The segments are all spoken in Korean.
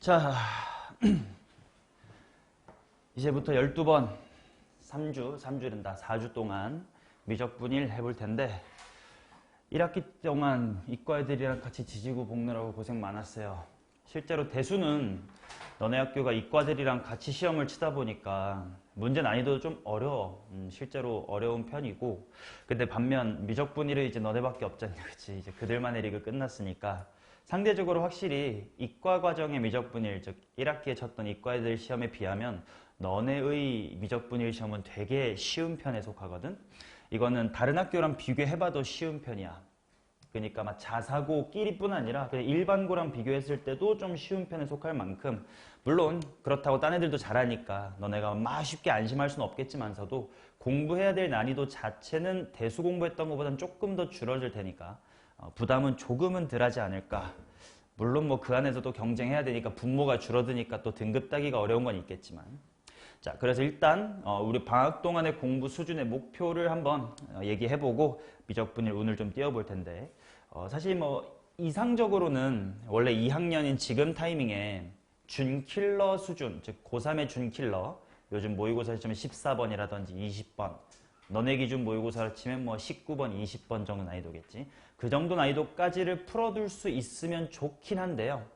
자, 이제부터 12번, 3주란다. 4주 동안 미적분일 해볼 텐데 1학기 동안 이과 애들이랑 같이 지지고 볶느라고 고생 많았어요. 실제로 대수는 너네 학교가 이과들이랑 같이 시험을 치다 보니까 문제 난이도도 좀 어려워. 실제로 어려운 편이고, 근데 반면 미적분일은 이제 너네밖에 없잖냐, 그치? 이제 그들만의 리그 끝났으니까 상대적으로 확실히 이과 과정의 미적분일, 즉 1학기에 쳤던 이과 애들 시험에 비하면 너네의 미적분일 시험은 되게 쉬운 편에 속하거든. 이거는 다른 학교랑 비교해봐도 쉬운 편이야. 그러니까 막 자사고끼리뿐 아니라 그냥 일반고랑 비교했을 때도 좀 쉬운 편에 속할 만큼, 물론 그렇다고 딴 애들도 잘하니까 너네가 막 쉽게 안심할 수는 없겠지만서도 공부해야 될 난이도 자체는 대수 공부했던 것보다는 조금 더 줄어들 테니까 부담은 조금은 덜하지 않을까. 물론 뭐 그 안에서도 경쟁해야 되니까 분모가 줄어드니까 또 등급 따기가 어려운 건 있겠지만, 자, 그래서 일단 우리 방학 동안의 공부 수준의 목표를 한번 얘기해보고 미적분일 운을 좀 띄워볼 텐데, 사실 뭐 이상적으로는 원래 2학년인 지금 타이밍에 준킬러 수준, 즉 고3의 준킬러, 요즘 모의고사 시점에 14번이라든지 20번, 너네 기준 모의고사를 치면 뭐 19번, 20번 정도 난이도겠지. 그 정도 난이도까지를 풀어둘 수 있으면 좋긴 한데요.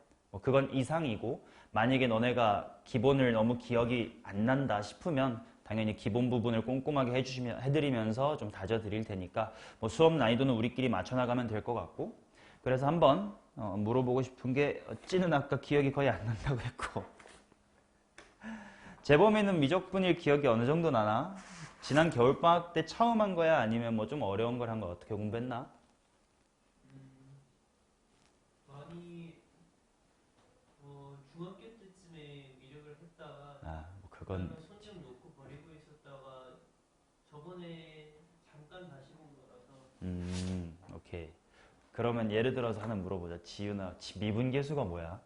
그건 이상이고, 만약에 너네가 기본을 너무 기억이 안 난다 싶으면 당연히 기본 부분을 꼼꼼하게 해드리면서 좀 다져드릴 테니까 뭐 수업 난이도는 우리끼리 맞춰나가면 될 것 같고, 그래서 한번 물어보고 싶은 게, 찌는 아까 기억이 거의 안 난다고 했고, 재범이는 미적분일 기억이 어느 정도 나나? 지난 겨울방학 때 처음 한 거야? 아니면 뭐 좀 어려운 걸 한 거야? 어떻게 공부했나? 많이 중학교 때쯤에 미적을 했다가 뭐 그건 손 좀 놓고 버리고 있었다가 저번에 잠깐 다시 본 거라서. 오케이. 그러면 예를 들어서 하나 물어보자. 지윤아, 미분계수가 뭐야?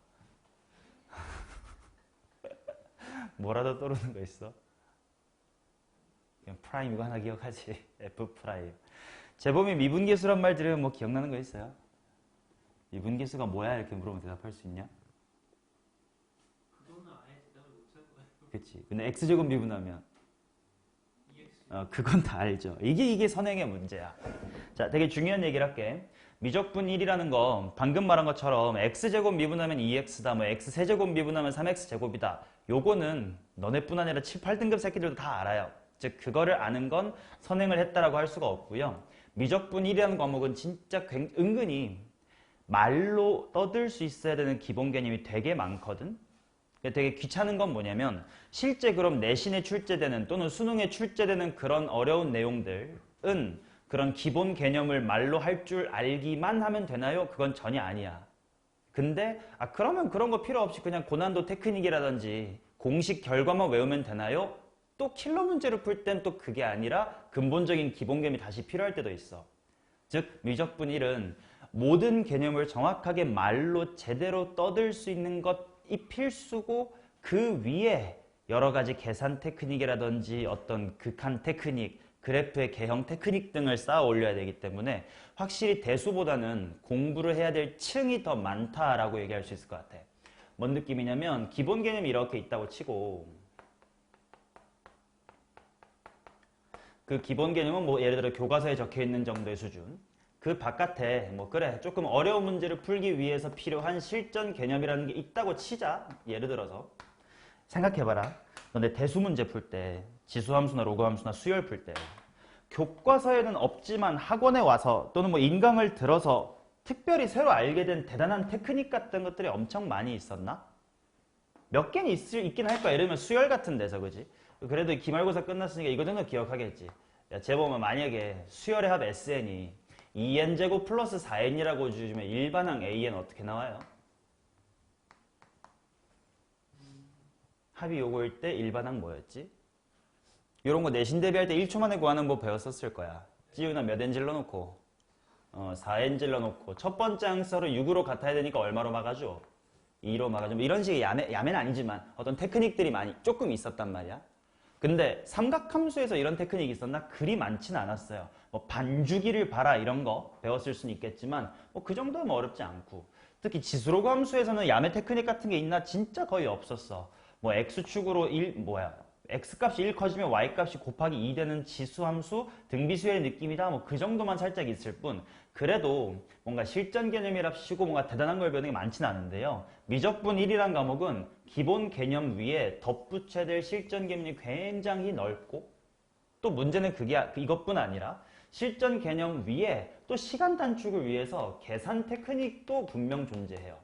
뭐라도 떠오르는 거 있어? 그냥 프라임 이거 하나 기억하지. F 프라임. 재범이 미분계수란 말 들으면 뭐 기억나는 거 있어요? 미분계수가 뭐야? 이렇게 물어보면 대답할 수 있냐? 그거는 아예 대답을 못할 거예요. 그치. 근데 X제곱 미분하면 EX. 그건 다 알죠. 이게 선행의 문제야. 자, 되게 중요한 얘기를 할게. 미적분 1이라는 거 방금 말한 것처럼 X제곱 미분하면 2X다, 뭐 X세제곱 미분하면 3X제곱이다. 요거는 너네뿐 아니라 7, 8등급 새끼들도 다 알아요. 즉 그거를 아는 건 선행을 했다라고 할 수가 없고요. 미적분 1이라는 과목은 진짜 은근히 말로 떠들 수 있어야 되는 기본 개념이 되게 많거든. 되게 귀찮은 건 뭐냐면, 실제 그럼 내신에 출제되는 또는 수능에 출제되는 그런 어려운 내용들은 그런 기본 개념을 말로 할 줄 알기만 하면 되나요? 그건 전혀 아니야. 근데 그러면 그런 거 필요 없이 그냥 고난도 테크닉이라든지 공식 결과만 외우면 되나요? 또 킬러 문제를 풀 땐 또 그게 아니라 근본적인 기본 개념이 다시 필요할 때도 있어. 즉 미적분 1은 모든 개념을 정확하게 말로 제대로 떠들 수 있는 것이 필수고, 그 위에 여러 가지 계산 테크닉이라든지 어떤 극한 테크닉, 그래프의 개형 테크닉 등을 쌓아 올려야 되기 때문에 확실히 대수보다는 공부를 해야 될 층이 더 많다라고 얘기할 수 있을 것 같아. 뭔 느낌이냐면, 기본 개념이 이렇게 있다고 치고, 그 기본 개념은 뭐 예를 들어 교과서에 적혀 있는 정도의 수준, 그 바깥에 뭐 그래 조금 어려운 문제를 풀기 위해서 필요한 실전 개념이라는 게 있다고 치자. 예를 들어서 생각해봐라. 너네 대수 문제 풀 때, 지수함수나 로그함수나 수열 풀 때 교과서에는 없지만 학원에 와서 또는 뭐 인강을 들어서 특별히 새로 알게 된 대단한 테크닉 같은 것들이 엄청 많이 있었나? 몇 개는 있긴 할 거야. 예를 들면 수열 같은 데서, 그지? 그래도 기말고사 끝났으니까 이거 정도 기억하겠지. 야, 재범은 만약에 수열의 합 SN이 2n제곱 플러스 4n이라고 주면 일반항 AN 어떻게 나와요? 합이 요거일 때 일반항 뭐였지? 이런 거 내신 대비할 때 1초 만에 구하는 법 배웠었을 거야. 찌우나 몇 n 질러놓고 4n 질러놓고 첫 번째 항서를 6으로 같아야 되니까 얼마로 막아줘? 2로 막아줘. 뭐 이런 식의 야매는 아니지만 어떤 테크닉들이 많이 조금 있었단 말이야. 근데 삼각함수에서 이런 테크닉이 있었나? 그리 많지는 않았어요. 뭐 반주기를 봐라 이런 거 배웠을 수는 있겠지만 뭐 그 정도면 어렵지 않고, 특히 지수로그 함수에서는 야매 테크닉 같은 게 있나? 진짜 거의 없었어. 뭐 x축으로 x값이 1 커지면 y값이 곱하기 2 되는 지수 함수, 등비수의 느낌이다. 뭐 그 정도만 살짝 있을 뿐, 그래도 뭔가 실전 개념이랍시고 뭔가 대단한 걸 배우는 게 많지는 않은데요. 미적분 1이란 과목은 기본 개념 위에 덧붙여야 될 실전 개념이 굉장히 넓고, 또 문제는 이것뿐 아니라 실전 개념 위에 또 시간 단축을 위해서 계산 테크닉도 분명 존재해요.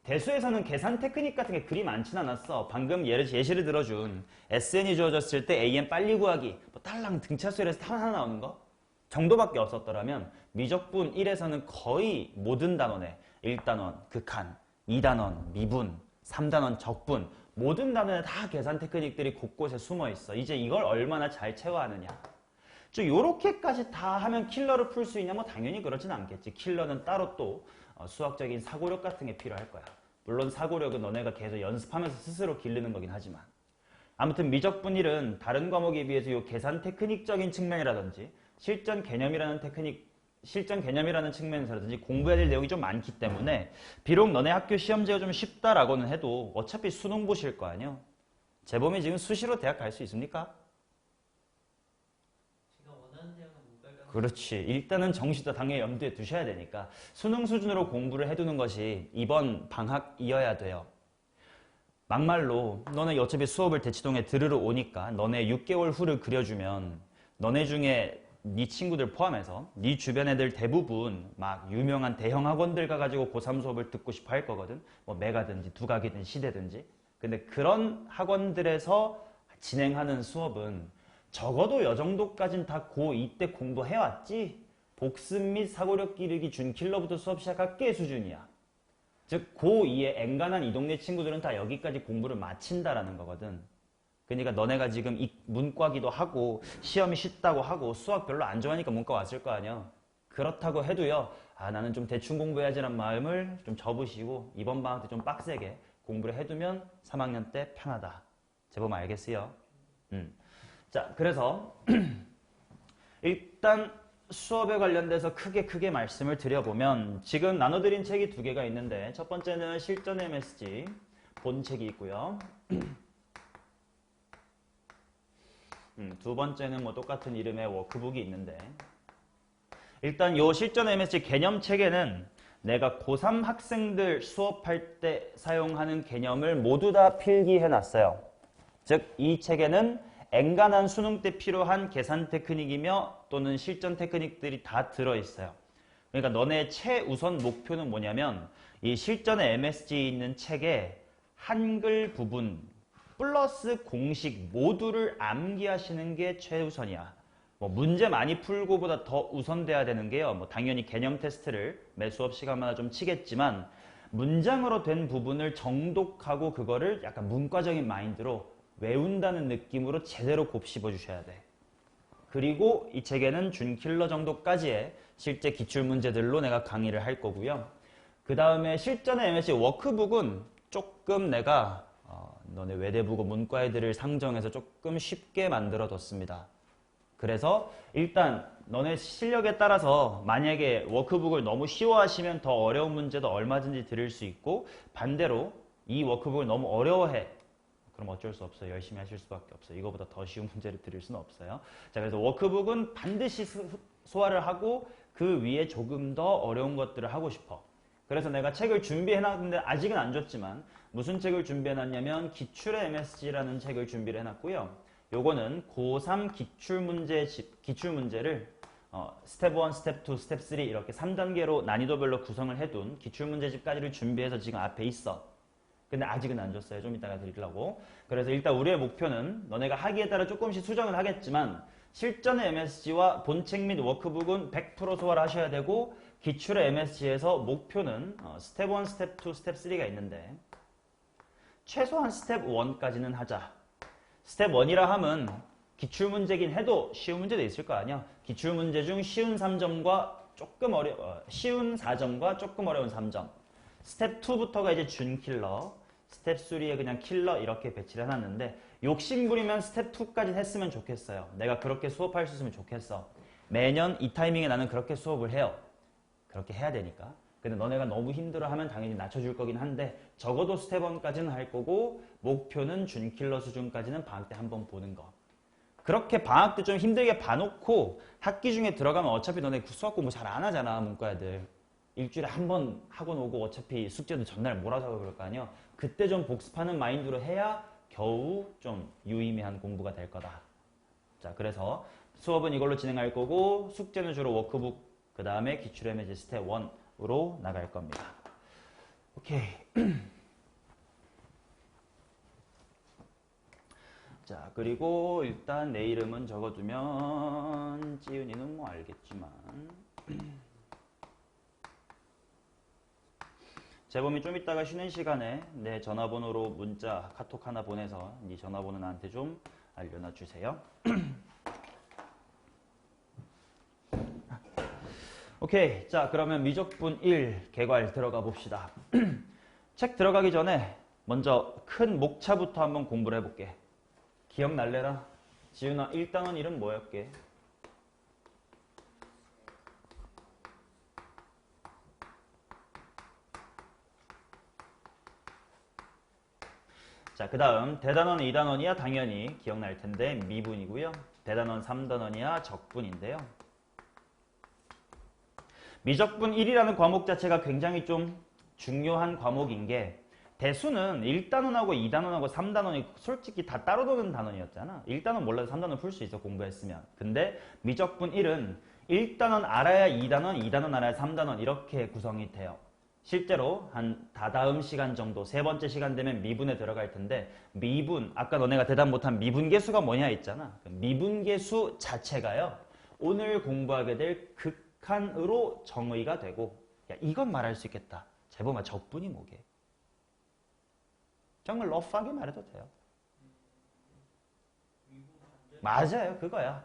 대수에서는 계산 테크닉 같은 게 그리 많진 않았어. 방금 예시를 들어준 SN이 주어졌을 때 AN 빨리 구하기, 뭐 딸랑 등차수열에서 하나 나오는 거 정도밖에 없었더라면, 미적분 1에서는 거의 모든 단원에 1단원 극한, 2단원 미분, 3단원 적분, 모든 단원에 다 계산 테크닉들이 곳곳에 숨어 있어. 이제 이걸 얼마나 잘 체화하느냐. 저 요렇게까지 다 하면 킬러를 풀 수 있냐? 뭐 당연히 그렇진 않겠지. 킬러는 따로 또 수학적인 사고력 같은 게 필요할 거야. 물론 사고력은 너네가 계속 연습하면서 스스로 기르는 거긴 하지만, 아무튼 미적분 1은 다른 과목에 비해서 요 계산 테크닉적인 측면이라든지 실전 개념이라는 측면에서라든지 공부해야 될 내용이 좀 많기 때문에, 비록 너네 학교 시험지가 좀 쉽다라고는 해도 어차피 수능 보실 거 아니야. 재범이 지금 수시로 대학 갈 수 있습니까? 제가 원하는 대학은 못 갈까? 그렇지. 일단은 정시도 당연히 염두에 두셔야 되니까 수능 수준으로 공부를 해두는 것이 이번 방학이어야 돼요. 막말로 너네 어차피 수업을 대치동에 들으러 오니까 너네 6개월 후를 그려주면, 너네 중에 네 친구들 포함해서 네 주변 애들 대부분 막 유명한 대형 학원들 가가지고 고3 수업을 듣고 싶어 할 거거든. 뭐 메가든지 두각이든 시대든지. 근데 그런 학원들에서 진행하는 수업은 적어도 요 정도까진 다 고2 때 공부해왔지. 복습 및 사고력 기르기 준킬러부터 수업 시작할게 수준이야. 즉 고2의 엔간한 이 동네 친구들은 다 여기까지 공부를 마친다라는 거거든. 그러니까 너네가 지금 문과기도 하고 시험이 쉽다고 하고 수학 별로 안 좋아하니까 문과 왔을 거 아니야. 그렇다고 해도요, 나는 좀 대충 공부해야지란 마음을 좀 접으시고 이번 방학 때 좀 빡세게 공부를 해두면 3학년 때 편하다. 제법 알겠어요? 자, 그래서 일단 수업에 관련돼서 크게 말씀을 드려보면, 지금 나눠드린 책이 2개가 있는데, 첫 번째는 실전 MSG 본책이 있고요. 두 번째는 뭐 똑같은 이름의 워크북이 있는데, 일단 요 실전 MSG 개념 책에는 내가 고3 학생들 수업할 때 사용하는 개념을 모두 다 필기해 놨어요. 즉 이 책에는 엔간한 수능 때 필요한 계산 테크닉이며 또는 실전 테크닉들이 다 들어있어요. 그러니까 너네 최우선 목표는 뭐냐면, 이 실전의 MSG에 있는 책에 한글 부분 플러스 공식 모두를 암기하시는 게 최우선이야. 뭐 문제 많이 풀고보다 더 우선돼야 되는 게요, 뭐 당연히 개념 테스트를 매 수업 시간마다 좀 치겠지만, 문장으로 된 부분을 정독하고 그거를 약간 문과적인 마인드로 외운다는 느낌으로 제대로 곱씹어 주셔야 돼. 그리고 이 책에는 준킬러 정도까지의 실제 기출문제들로 내가 강의를 할 거고요. 그 다음에 실전의 MSG 워크북은 조금 내가 너네 외대부고 문과 애들을 상정해서 조금 쉽게 만들어 뒀습니다. 그래서 일단 너네 실력에 따라서 만약에 워크북을 너무 쉬워하시면 더 어려운 문제도 얼마든지 들을 수 있고, 반대로 이 워크북을 너무 어려워해, 그럼 어쩔 수 없어요. 열심히 하실 수밖에 없어요. 이거보다 더 쉬운 문제를 드릴 수는 없어요. 자, 그래서 워크북은 반드시 소화를 하고 그 위에 조금 더 어려운 것들을 하고 싶어. 그래서 내가 책을 준비해놨는데 아직은 안 줬지만, 무슨 책을 준비해놨냐면 기출의 MSG라는 책을 준비를 해놨고요. 요거는 고3 기출문제를 스텝 1, 스텝 2, 스텝 3 이렇게 3단계로 난이도별로 구성을 해둔 기출문제집까지를 준비해서 지금 앞에 있어. 근데 아직은 안 줬어요. 좀 이따가 드리려고. 그래서 일단 우리의 목표는 너네가 하기에 따라 조금씩 수정을 하겠지만, 실전의 MSG와 본책 및 워크북은 100% 소화를 하셔야 되고, 기출의 MSG에서 목표는 스텝 1, 스텝 2, 스텝 3가 있는데, 최소한 스텝 1까지는 하자. 스텝 1이라 함은 기출문제긴 해도 쉬운 문제도 있을 거 아니야. 기출문제 중 쉬운 3점과 쉬운 4점과 조금 어려운 3점. 스텝 2부터가 이제 준킬러, 스텝 3에 그냥 킬러 이렇게 배치를 해놨는데, 욕심부리면 스텝 2까지 했으면 좋겠어요. 내가 그렇게 수업할 수 있으면 좋겠어. 매년 이 타이밍에 나는 그렇게 수업을 해요. 그렇게 해야 되니까. 근데 너네가 너무 힘들어하면 당연히 낮춰줄 거긴 한데 적어도 스텝 1까지는 할 거고 목표는 준킬러 수준까지는 방학 때 한번 보는 거. 그렇게 방학 때 좀 힘들게 봐놓고 학기 중에 들어가면 어차피 너네 수학 공부 잘 안 하잖아, 문과 애들. 일주일에 한 번 학원 오고 어차피 숙제도 전날 몰아서 하고 그럴 거 아니야. 그때 좀 복습하는 마인드로 해야 겨우 좀 유의미한 공부가 될 거다. 자, 그래서 수업은 이걸로 진행할 거고 숙제는 주로 워크북, 그 다음에 기출에매지 스텝 1으로 나갈 겁니다. 오케이. 자, 그리고 일단 내 이름은 적어두면 찌윤이는 뭐 알겠지만 재범이 좀 이따가 쉬는 시간에 내 전화번호로 문자, 카톡 하나 보내서 네 전화번호 나한테 좀 알려놔 주세요. 오케이. 자, 그러면 미적분 1 개괄 들어가 봅시다. 책 들어가기 전에 먼저 큰 목차부터 한번 공부를 해볼게. 기억날래라? 지윤아, 1단원 이름 뭐였게? 자, 그 다음 대단원 2단원이야 당연히 기억날 텐데 미분이고요. 대단원 3단원이야 적분인데요. 미적분 1이라는 과목 자체가 굉장히 좀 중요한 과목인 게 대수는 1단원하고 2단원하고 3단원이 솔직히 다 따로 노는 단원이었잖아. 1단원 몰라도 3단원 풀 수 있어, 공부했으면. 근데 미적분 1은 1단원 알아야 2단원, 2단원 알아야 3단원 이렇게 구성이 돼요. 실제로 한 다다음 시간 정도, 세 번째 시간 되면 미분에 들어갈 텐데 미분, 아까 너네가 대답 못한 미분계수가 뭐냐 있잖아. 미분계수 자체가요. 오늘 공부하게 될 극한으로 정의가 되고 야, 이건 말할 수 있겠다. 재범아, 적분이 뭐게? 정말 러프하게 말해도 돼요. 맞아요. 그거야.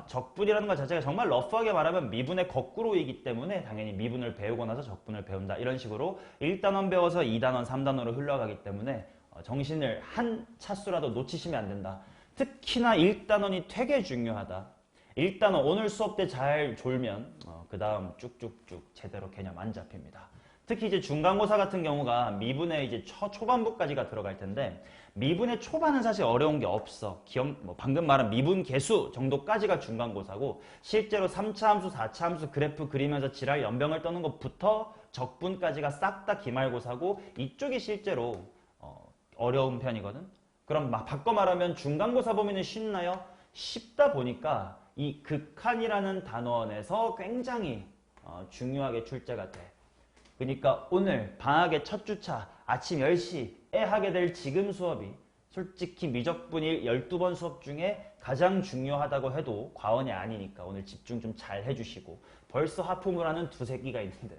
적분이라는 것 자체가 정말 러프하게 말하면 미분의 거꾸로이기 때문에 당연히 미분을 배우고 나서 적분을 배운다. 이런 식으로 1단원 배워서 2단원, 3단원으로 흘러가기 때문에 정신을 한 차수라도 놓치시면 안 된다. 특히나 1단원이 되게 중요하다. 1단원 오늘 수업 때 잘 졸면 그 다음 쭉쭉쭉 제대로 개념 안 잡힙니다. 특히 이제 중간고사 같은 경우가 미분의 이제 초반부까지가 들어갈 텐데 미분의 초반은 사실 어려운 게 없어. 방금 말한 미분 계수 정도까지가 중간고사고 실제로 3차 함수, 4차 함수 그래프 그리면서 지랄 연병을 떠는 것부터 적분까지가 싹 다 기말고사고 이쪽이 실제로 어려운 편이거든. 그럼 바꿔 말하면 중간고사 범위는 쉽나요? 쉽다 보니까 이 극한이라는 단원에서 굉장히 중요하게 출제가 돼. 그러니까 오늘 방학의 첫 주차 아침 10시에 하게 될 지금 수업이 솔직히 미적분일 12번 수업 중에 가장 중요하다고 해도 과언이 아니니까 오늘 집중 좀 잘 해주시고 벌써 하품을 하는 두세 끼가 있는데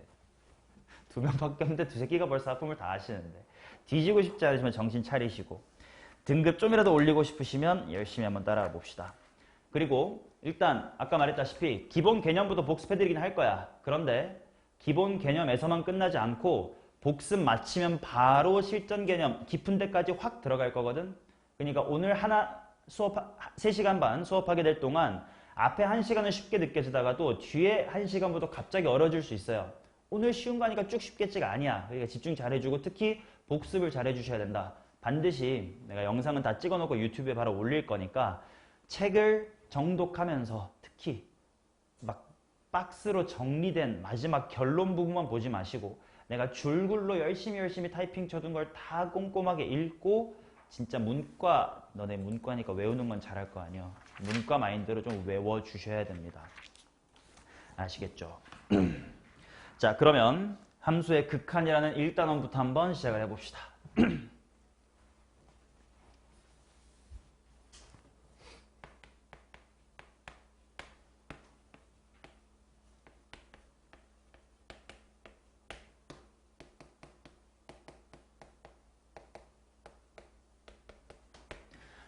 2명밖에 없는데 두세 끼가 벌써 하품을 다 하시는데 뒤지고 싶지 않으시면 정신 차리시고 등급 좀이라도 올리고 싶으시면 열심히 한번 따라가 봅시다. 그리고 일단 아까 말했다시피 기본 개념부터 복습해드리긴 할 거야. 그런데 기본 개념에서만 끝나지 않고 복습 마치면 바로 실전 개념 깊은 데까지 확 들어갈 거거든. 그러니까 오늘 하나 수업 3시간 반 수업하게 될 동안 앞에 1시간은 쉽게 느껴지다가도 뒤에 1시간부터 갑자기 어려질 수 있어요. 오늘 쉬운 거 하니까 쭉 쉽겠지가 아니야. 그러니까 집중 잘 해주고 특히 복습을 잘 해주셔야 된다. 반드시 내가 영상은 다 찍어놓고 유튜브에 바로 올릴 거니까 책을 정독하면서 특히 막 박스로 정리된 마지막 결론 부분만 보지 마시고 내가 줄글로 열심히 타이핑 쳐둔 걸 다 꼼꼼하게 읽고 진짜 문과, 너네 문과니까 외우는 건 잘할 거 아니야. 문과 마인드로 좀 외워주셔야 됩니다. 아시겠죠? 자, 그러면 함수의 극한이라는 1단원부터 한번 시작을 해봅시다.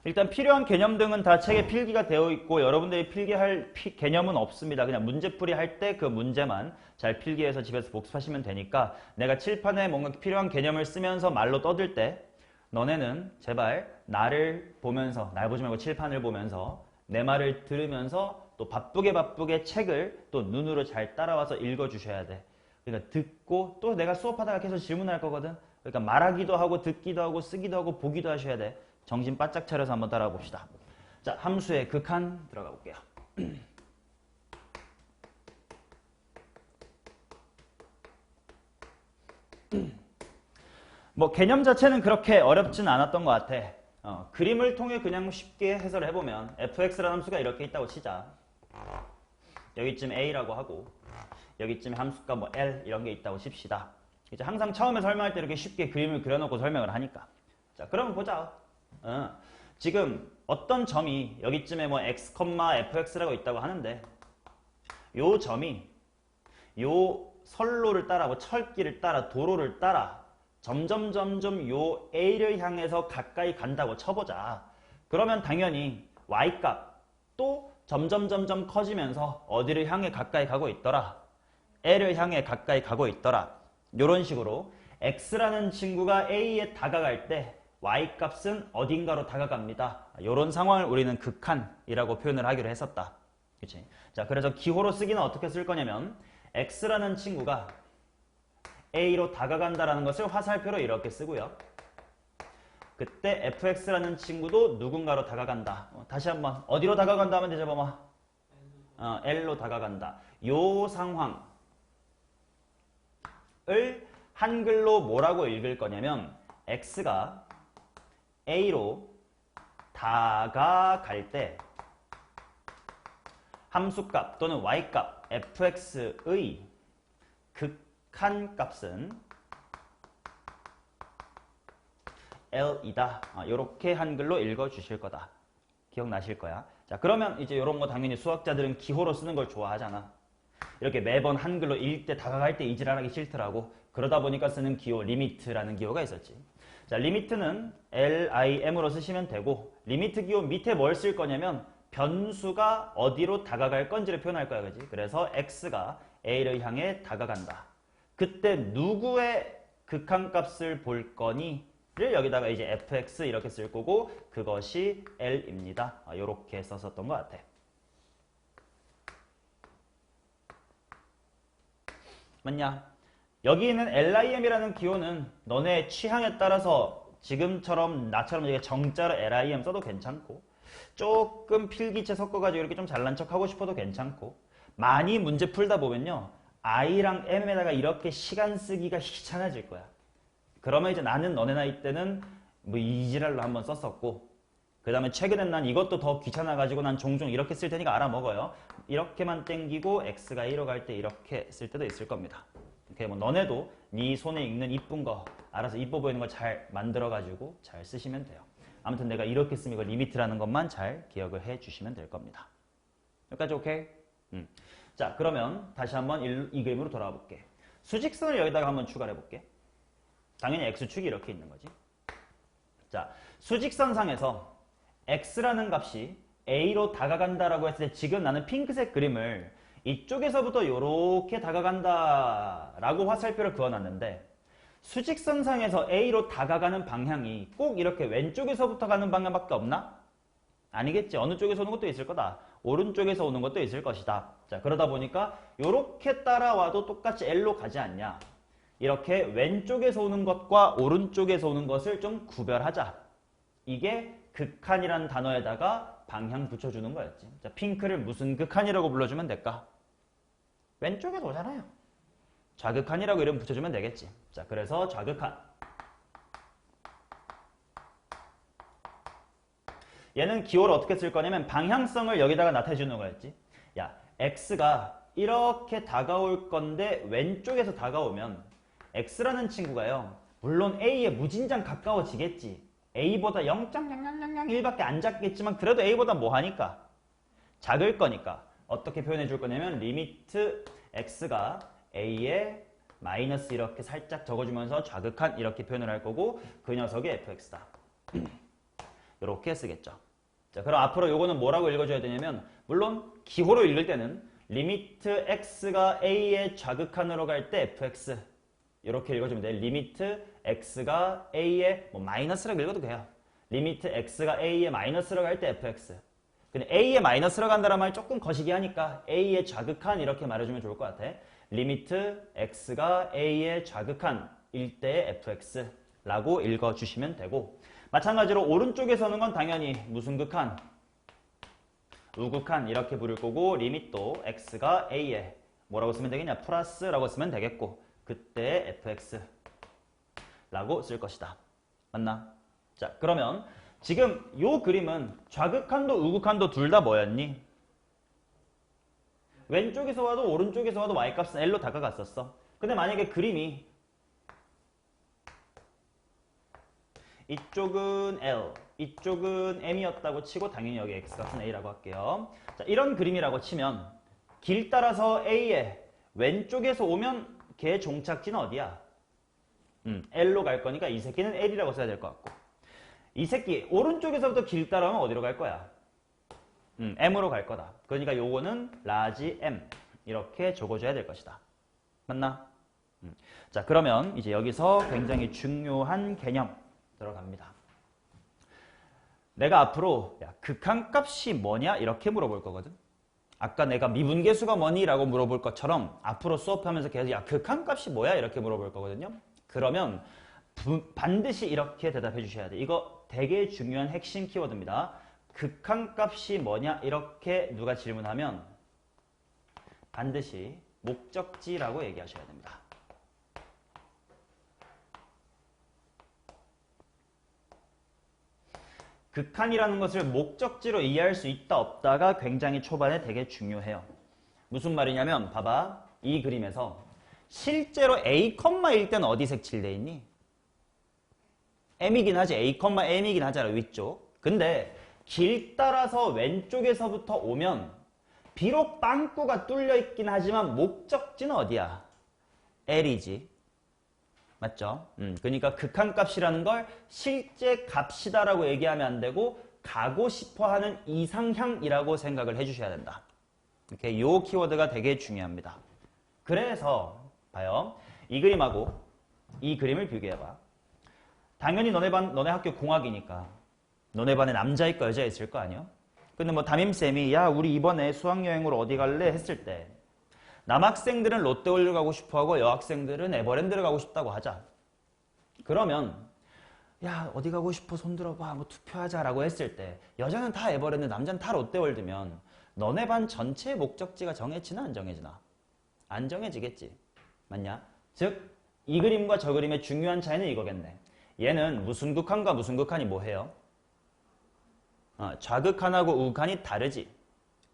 일단 필요한 개념 등은 다 책에 필기가 되어 있고 여러분들이 필기할 개념은 없습니다. 그냥 문제풀이 할 때 그 문제만 잘 필기해서 집에서 복습하시면 되니까 내가 칠판에 뭔가 필요한 개념을 쓰면서 말로 떠들 때 너네는 제발 나를 보면서, 날 보지 말고 칠판을 보면서 내 말을 들으면서 또 바쁘게 책을 또 눈으로 잘 따라와서 읽어주셔야 돼. 그러니까 듣고 또 내가 수업하다가 계속 질문할 거거든. 그러니까 말하기도 하고 듣기도 하고 쓰기도 하고 보기도 하셔야 돼. 정신 바짝 차려서 한번 따라가 봅시다. 자, 함수의 극한 들어가 볼게요. 뭐 개념 자체는 그렇게 어렵진 않았던 것 같아. 그림을 통해 그냥 쉽게 해설을 해보면 fx라는 함수가 이렇게 있다고 치자. 여기쯤 a라고 하고 여기쯤 함수가 뭐 l 이런 게 있다고 칩시다. 이제 항상 처음에 설명할 때 이렇게 쉽게 그림을 그려놓고 설명을 하니까. 자, 그러면 보자. 지금 어떤 점이 여기쯤에 뭐 x, fx라고 있다고 하는데 요 점이 요 선로를 따라 뭐 철길을 따라 도로를 따라 점점 요 a를 향해서 가까이 간다고 쳐보자. 그러면 당연히 y값 또 점점 커지면서 어디를 향해 가까이 가고 있더라. l을 향해 가까이 가고 있더라. 이런 식으로 x라는 친구가 a에 다가갈 때 y값은 어딘가로 다가갑니다. 이런 상황을 우리는 극한이라고 표현을 하기로 했었다. 그치? 자, 그래서 기호로 쓰기는 어떻게 쓸 거냐면 x라는 친구가 a로 다가간다라는 것을 화살표로 이렇게 쓰고요. 그때 fx라는 친구도 누군가로 다가간다. 다시 한번 어디로 다가간다 하면 되죠, 뭐뭐? l로 다가간다. 요 상황을 한글로 뭐라고 읽을 거냐면 x가 a로 다가갈 때 함수값 또는 y값 fx의 극한 값은 L이다. 이렇게 한글로 읽어주실 거다. 기억나실 거야. 자, 그러면 이제 이런 거 당연히 수학자들은 기호로 쓰는 걸 좋아하잖아. 이렇게 매번 한글로 읽을 때 다가갈 때 이질하기 싫더라고. 그러다 보니까 쓰는 기호, 리미트라는 기호가 있었지. 자, 리미트는 LIM으로 쓰시면 되고 리미트 기호 밑에 뭘 쓸 거냐면 변수가 어디로 다가갈 건지를 표현할 거야. 그지? 그래서 X가 A를 향해 다가간다. 그때 누구의 극한값을 볼 거니? 를 여기다가 이제 fx 이렇게 쓸 거고 그것이 l입니다. 이렇게 썼었던 것 같아. 맞냐? 여기 있는 lim이라는 기호는 너네 취향에 따라서 지금처럼 나처럼 이게 정자로 lim 써도 괜찮고 조금 필기체 섞어가지고 이렇게 좀 잘난 척 하고 싶어도 괜찮고 많이 문제 풀다 보면요 i랑 m에다가 이렇게 시간 쓰기가 귀찮아질 거야. 그러면 이제 나는 너네 나이 때는 뭐 이지랄로 한번 썼었고 그 다음에 최근엔 난 이것도 더 귀찮아가지고 난 종종 이렇게 쓸 테니까 알아먹어요. 이렇게만 땡기고 x가 1로 갈 때 이렇게 쓸 때도 있을 겁니다. 오케이, 뭐 너네도 네 손에 익는 이쁜 거 알아서 이뻐 보이는 거 잘 만들어가지고 잘 쓰시면 돼요. 아무튼 내가 이렇게 쓰면 이거 리미트라는 것만 잘 기억을 해 주시면 될 겁니다. 여기까지 오케이? 자, 그러면 다시 한번 이 그림으로 돌아와 볼게. 수직선을 여기다가 한번 추가해 볼게. 당연히 x축이 이렇게 있는 거지. 자, 수직선상에서 x라는 값이 a로 다가간다라고 했을 때 지금 나는 핑크색 그림을 이쪽에서부터 이렇게 다가간다라고 화살표를 그어놨는데 수직선상에서 a로 다가가는 방향이 꼭 이렇게 왼쪽에서부터 가는 방향밖에 없나? 아니겠지. 어느 쪽에서 오는 것도 있을 거다. 오른쪽에서 오는 것도 있을 것이다. 자, 그러다 보니까 이렇게 따라와도 똑같이 L로 가지 않냐. 이렇게 왼쪽에서 오는 것과 오른쪽에서 오는 것을 좀 구별하자. 이게 극한이라는 단어에다가 방향 붙여주는 거였지. 자, 핑크를 무슨 극한이라고 불러주면 될까? 왼쪽에서 오잖아요. 좌극한이라고 이름 붙여주면 되겠지. 자, 그래서 좌극한. 얘는 기호를 어떻게 쓸 거냐면 방향성을 여기다가 나타내주는 거였지. 야, x가 이렇게 다가올 건데 왼쪽에서 다가오면 x라는 친구가요. 물론 a에 무진장 가까워지겠지. a보다 0.0001밖에 안 작겠지만 그래도 a보다 뭐하니까? 작을 거니까. 어떻게 표현해 줄 거냐면 리미트 x가 a에 마이너스 이렇게 살짝 적어주면서 좌극한 이렇게 표현을 할 거고 그 녀석이 fx다. 이렇게 쓰겠죠. 자, 그럼 앞으로 요거는 뭐라고 읽어줘야 되냐면 물론 기호로 읽을 때는 리미트 x가 a의 좌극한으로 갈 때 fx 이렇게 읽어주면 돼. 리미트 x가 a의 뭐 마이너스라고 읽어도 돼요. 리미트 x가 a의 마이너스로 갈 때 fx. 근데 a의 마이너스로 간다는 말이 조금 거시기 하니까 a의 좌극한 이렇게 말해주면 좋을 것 같아. 리미트 x가 a의 좌극한일 때의 fx라고 읽어주시면 되고, 마찬가지로 오른쪽에서는 건 당연히 무슨 극한? 우극한 이렇게 부를 거고, 리밋도 x가 a에 뭐라고 쓰면 되겠냐? 플러스라고 쓰면 되겠고, 그때 fx라고 쓸 것이다. 맞나? 자, 그러면 지금 요 그림은 좌극한도 우극한도 둘 다 뭐였니? 왼쪽에서 와도 오른쪽에서 와도 y값은 l로 다가갔었어. 근데 만약에 그림이 이쪽은 L, 이쪽은 M이었다고 치고 당연히 여기 X값은 A라고 할게요. 자, 이런 그림이라고 치면 길 따라서 A에 왼쪽에서 오면 걔 종착지는 어디야? L로 갈 거니까 이 새끼는 L이라고 써야 될 것 같고, 이 새끼 오른쪽에서부터 길 따라오면 어디로 갈 거야? M으로 갈 거다. 그러니까 요거는 라지 M 이렇게 적어줘야 될 것이다. 맞나? 자, 그러면 이제 여기서 굉장히 중요한 개념 들어갑니다. 내가 앞으로 야, 극한값이 뭐냐? 이렇게 물어볼 거거든. 아까 내가 미분계수가 뭐니? 라고 물어볼 것처럼 앞으로 수업하면서 계속 야, 극한값이 뭐야? 이렇게 물어볼 거거든요. 그러면 반드시 이렇게 대답해 주셔야 돼. 이거 되게 중요한 핵심 키워드입니다. 극한값이 뭐냐? 이렇게 누가 질문하면 반드시 목적지라고 얘기하셔야 됩니다. 극한이라는 것을 목적지로 이해할 수 있다 없다가 굉장히 초반에 되게 중요해요. 무슨 말이냐면 봐봐. 이 그림에서 실제로 A,1 때는 어디 색칠돼 있니? M이긴 하지. A,M이긴 하잖아. 위쪽. 근데 길 따라서 왼쪽에서부터 오면 비록 빵꾸가 뚫려 있긴 하지만 목적지는 어디야? L이지. 맞죠? 그러니까 극한값이라는 걸 실제 값이다라고 얘기하면 안 되고 가고 싶어하는 이상향이라고 생각을 해주셔야 된다. 이렇게 요 키워드가 되게 중요합니다. 그래서 봐요. 이 그림하고 이 그림을 비교해봐. 당연히 너네 학교 공학이니까 너네 반에 남자 있고 여자 있을 거 아니야? 근데 뭐 담임쌤이 야 우리 이번에 수학여행으로 어디 갈래? 했을 때 남학생들은 롯데월드 가고 싶어하고 여학생들은 에버랜드를 가고 싶다고 하자. 그러면 야 어디 가고 싶어 손 들어봐 뭐 투표하자라고 했을 때 여자는 다 에버랜드 남자는 다 롯데월드면 너네 반 전체의 목적지가 정해지나 안 정해지나? 안 정해지겠지. 맞냐? 즉 이 그림과 저 그림의 중요한 차이는 이거겠네. 얘는 무슨 극한과 무슨 극한이 뭐해요? 좌극한하고 우극한이 다르지.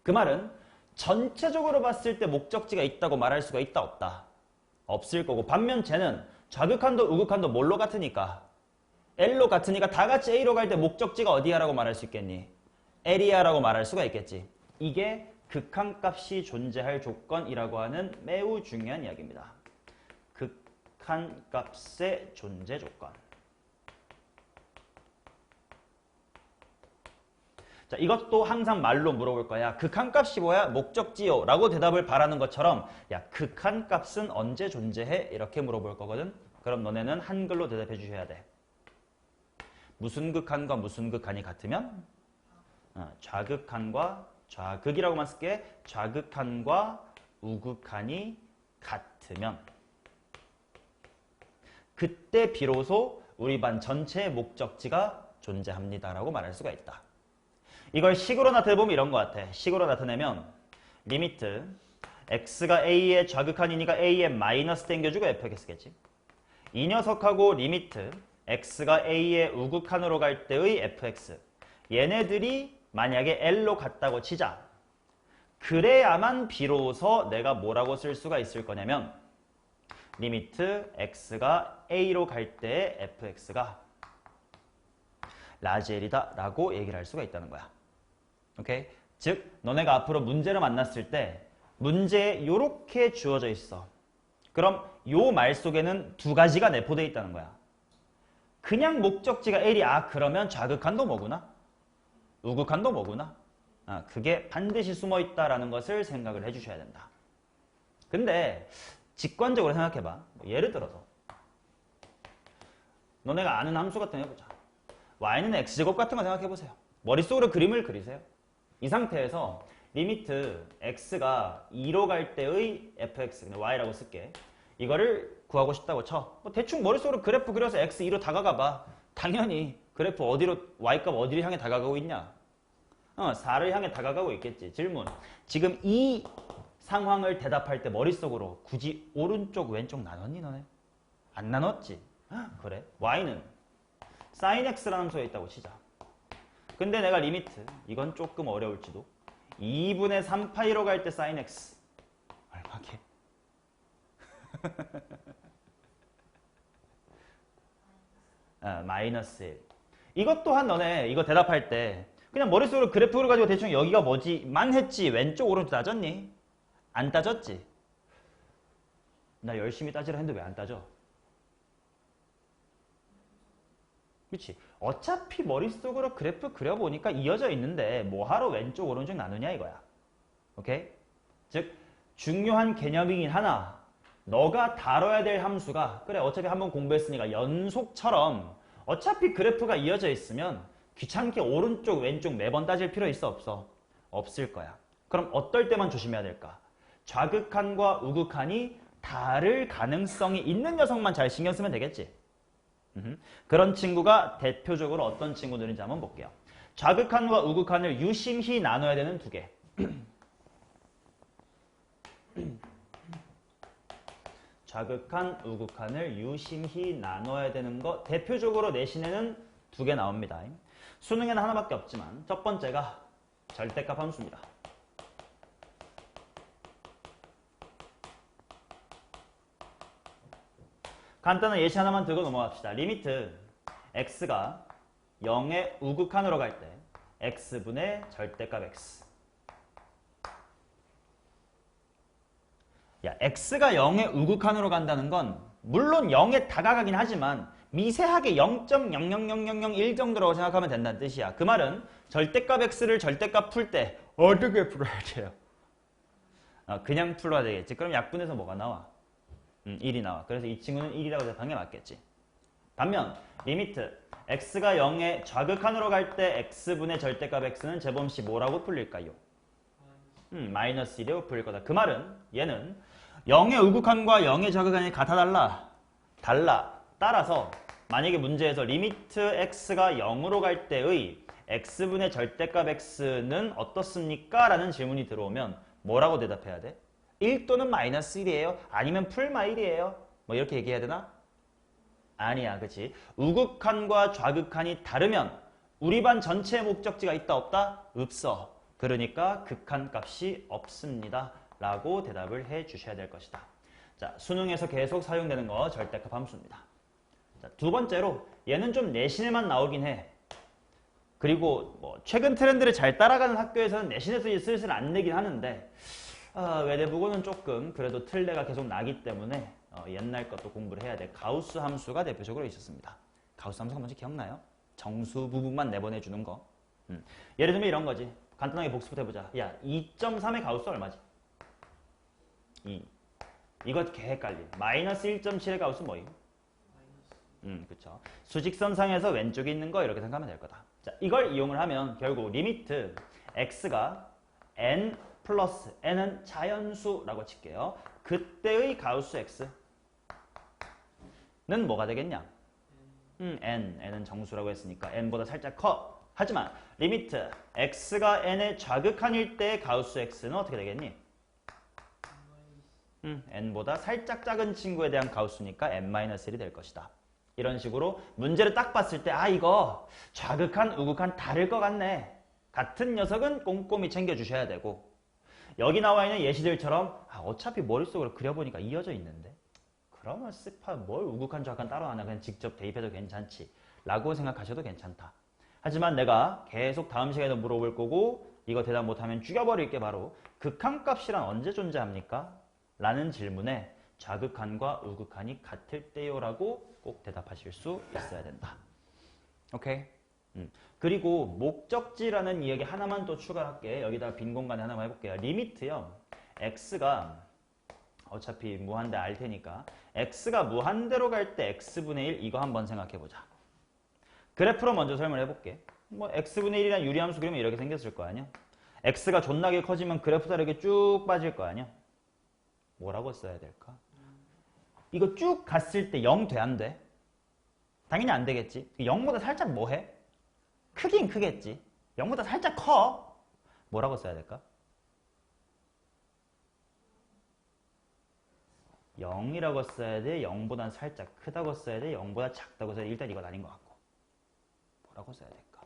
그 말은 전체적으로 봤을 때 목적지가 있다고 말할 수가 있다 없다? 없을 거고, 반면 쟤는 좌극한도 우극한도 뭘로 같으니까? L로 같으니까 다 같이 A로 갈 때 목적지가 어디야 라고 말할 수 있겠니? L이야 라고 말할 수가 있겠지. 이게 극한값이 존재할 조건이라고 하는 매우 중요한 이야기입니다. 극한값의 존재 조건. 자, 이것도 항상 말로 물어볼 거야. 극한값이 뭐야? 목적지요. 라고 대답을 바라는 것처럼 야, 극한값은 언제 존재해? 이렇게 물어볼 거거든. 그럼 너네는 한글로 대답해 주셔야 돼. 무슨 극한과 무슨 극한이 같으면? 좌극한과 좌극이라고만 쓸게. 좌극한과 우극한이 같으면 그때 비로소 우리 반 전체의 목적지가 존재합니다라고 말할 수가 있다. 이걸 식으로 나타내보면 이런 것 같아. 식으로 나타내면 리미트 x가 a의 좌극한이니까 a에 마이너스 땡겨주고 fx겠지. 이 녀석하고 리미트 x가 a의 우극한으로 갈 때의 fx. 얘네들이 만약에 l로 갔다고 치자. 그래야만 비로소 내가 뭐라고 쓸 수가 있을 거냐면 리미트 x가 a로 갈 때의 fx가 라지 L이다 라고 얘기를 할 수가 있다는 거야. 오케이? 즉 너네가 앞으로 문제를 만났을 때 문제에 요렇게 주어져 있어. 그럼 요 말 속에는 두 가지가 내포되어 있다는 거야. 그냥 목적지가 L이 그러면 좌극한도 뭐구나? 우극한도 뭐구나? 그게 반드시 숨어 있다라는 것을 생각을 해주셔야 된다. 근데 직관적으로 생각해봐. 예를 들어서 너네가 아는 함수 같은 거 해보자. y는 x제곱 같은 거 생각해보세요. 머릿속으로 그림을 그리세요. 이 상태에서 리미트 x가 2로 갈 때의 fx, 그냥 y라고 쓸게. 이거를 구하고 싶다고 쳐. 뭐 대충 머릿속으로 그래프 그려서 x 2로 다가가 봐. 당연히 그래프 어디로, y값 어디를 향해 다가가고 있냐? 4를 향해 다가가고 있겠지. 질문. 지금 이 상황을 대답할 때 머릿속으로 굳이 오른쪽 왼쪽 나눴니 너네? 안 나눴지? 그래. y는 sin x라는 함수가 있다고 치자. 근데 내가 리미트, 이건 조금 어려울지도. 2분의 3파이로 갈 때 sin x 얼마게? 마이너스 1. 이것 또한 너네 이거 대답할 때 그냥 머릿속으로 그래프를 가지고 대충 여기가 뭐지만 했지. 왼쪽 오른쪽 따졌니? 안 따졌지? 나 열심히 따지라 했는데 왜 안 따져? 그치? 어차피 머릿속으로 그래프 그려보니까 이어져 있는데 뭐하러 왼쪽 오른쪽 나누냐 이거야. 오케이? 즉 중요한 개념이긴 하나 너가 다뤄야 될 함수가 그래 어차피 한번 공부했으니까 연속처럼 어차피 그래프가 이어져 있으면 귀찮게 오른쪽 왼쪽 매번 따질 필요 있어 없어? 없을 거야. 그럼 어떨 때만 조심해야 될까? 좌극한과 우극한이 다를 가능성이 있는 녀석만 잘 신경 쓰면 되겠지. 그런 친구가 대표적으로 어떤 친구들인지 한번 볼게요. 좌극한과 우극한을 유심히 나눠야 되는 두 개. 좌극한, 우극한을 유심히 나눠야 되는 거 대표적으로 내신에는 두 개 나옵니다. 수능에는 하나밖에 없지만 첫 번째가 절대값 함수입니다. 간단한 예시 하나만 들고 넘어갑시다. 리미트 x가 0의 우극한으로 갈 때 x분의 절대값 x. 야, x가 0의 우극한으로 간다는 건 물론 0에 다가가긴 하지만 미세하게 0.0000001 정도라고 생각하면 된다는 뜻이야. 그 말은 절대값 x를 절대값 풀 때 어떻게 풀어야 돼요? 그냥 풀어야 되겠지. 그럼 약분해서 뭐가 나와? 1이 나와. 그래서 이 친구는 1이라고 대답한 게 맞겠지. 반면 리미트 x가 0의 좌극한으로 갈 때 x분의 절대값 x는 제곱시 뭐라고 풀릴까요? 마이너스 1이라고 풀릴 거다. 그 말은 얘는 0의 우극한과 0의 좌극한이 같아 달라? 달라. 따라서 만약에 문제에서 리미트 x가 0으로 갈 때의 x분의 절대값 x는 어떻습니까? 라는 질문이 들어오면 뭐라고 대답해야 돼? 1 또는 마이너스 1이에요? 아니면 풀마 1이에요? 뭐 이렇게 얘기해야 되나? 아니야, 그치? 우극한과 좌극한이 다르면 우리 반 전체의 목적지가 있다 없다? 없어. 그러니까 극한 값이 없습니다. 라고 대답을 해 주셔야 될 것이다. 자, 수능에서 계속 사용되는 거 절대값 함수입니다. 자, 두 번째로 얘는 좀 내신에만 나오긴 해. 그리고 뭐 최근 트렌드를 잘 따라가는 학교에서는 내신에서 이제 슬슬 안 내긴 하는데 외대부고는 조금 그래도 틀레가 계속 나기 때문에 옛날 것도 공부를 해야 돼. 가우스 함수가 대표적으로 있었습니다. 가우스 함수가 뭔지 기억나요? 정수 부분만 내보내주는 거. 예를 들면 이런 거지. 간단하게 복습부터 해보자. 야, 2.3의 가우스 얼마지? 2. 이거 개 헷갈리. 마이너스 1.7의 가우스 뭐임? 그쵸. 수직선상에서 왼쪽에 있는 거 이렇게 생각하면 될 거다. 자, 이걸 이용을 하면 결국 리미트 x가 n 플러스 n은 자연수라고 칠게요. 그때의 가우스 x는 뭐가 되겠냐? n은 정수라고 했으니까 n보다 살짝 커. 하지만 리미트 x가 n의 좌극한일 때의 가우스 x는 어떻게 되겠니? n보다 살짝 작은 친구에 대한 가우스니까 n-1이 될 것이다. 이런 식으로 문제를 딱 봤을 때 이거 좌극한, 우극한 다를 것 같네. 같은 녀석은 꼼꼼히 챙겨주셔야 되고 여기 나와 있는 예시들처럼 어차피 머릿속으로 그려보니까 이어져 있는데 그러면 쓱 뭘 우극한, 좌극한 따로 하나 그냥 직접 대입해도 괜찮지 라고 생각하셔도 괜찮다. 하지만 내가 계속 다음 시간에도 물어볼 거고 이거 대답 못하면 죽여버릴게 바로 극한값이란 언제 존재합니까? 라는 질문에 좌극한과 우극한이 같을 때요 라고 꼭 대답하실 수 있어야 된다. 오케이? 그리고 목적지라는 이야기 하나만 또 추가할게. 여기다 빈 공간에 하나만 해볼게요. 리미트요. x가 어차피 무한대 알 테니까 x가 무한대로 갈 때 x분의 1 이거 한번 생각해보자. 그래프로 먼저 설명을 해볼게. 뭐 x분의 1이란 유리함수 그리면 이렇게 생겼을 거 아니야? x가 존나게 커지면 그래프 다르게 쭉 빠질 거 아니야? 뭐라고 써야 될까? 이거 쭉 갔을 때 0 돼, 안 돼? 당연히 안 되겠지. 0보다 살짝 뭐 해? 크긴 크겠지. 0보다 살짝 커. 뭐라고 써야 될까? 0이라고 써야 돼? 0보다 살짝 크다고 써야 돼? 0보다 작다고 써야 돼? 일단 이건 아닌 것 같고. 뭐라고 써야 될까?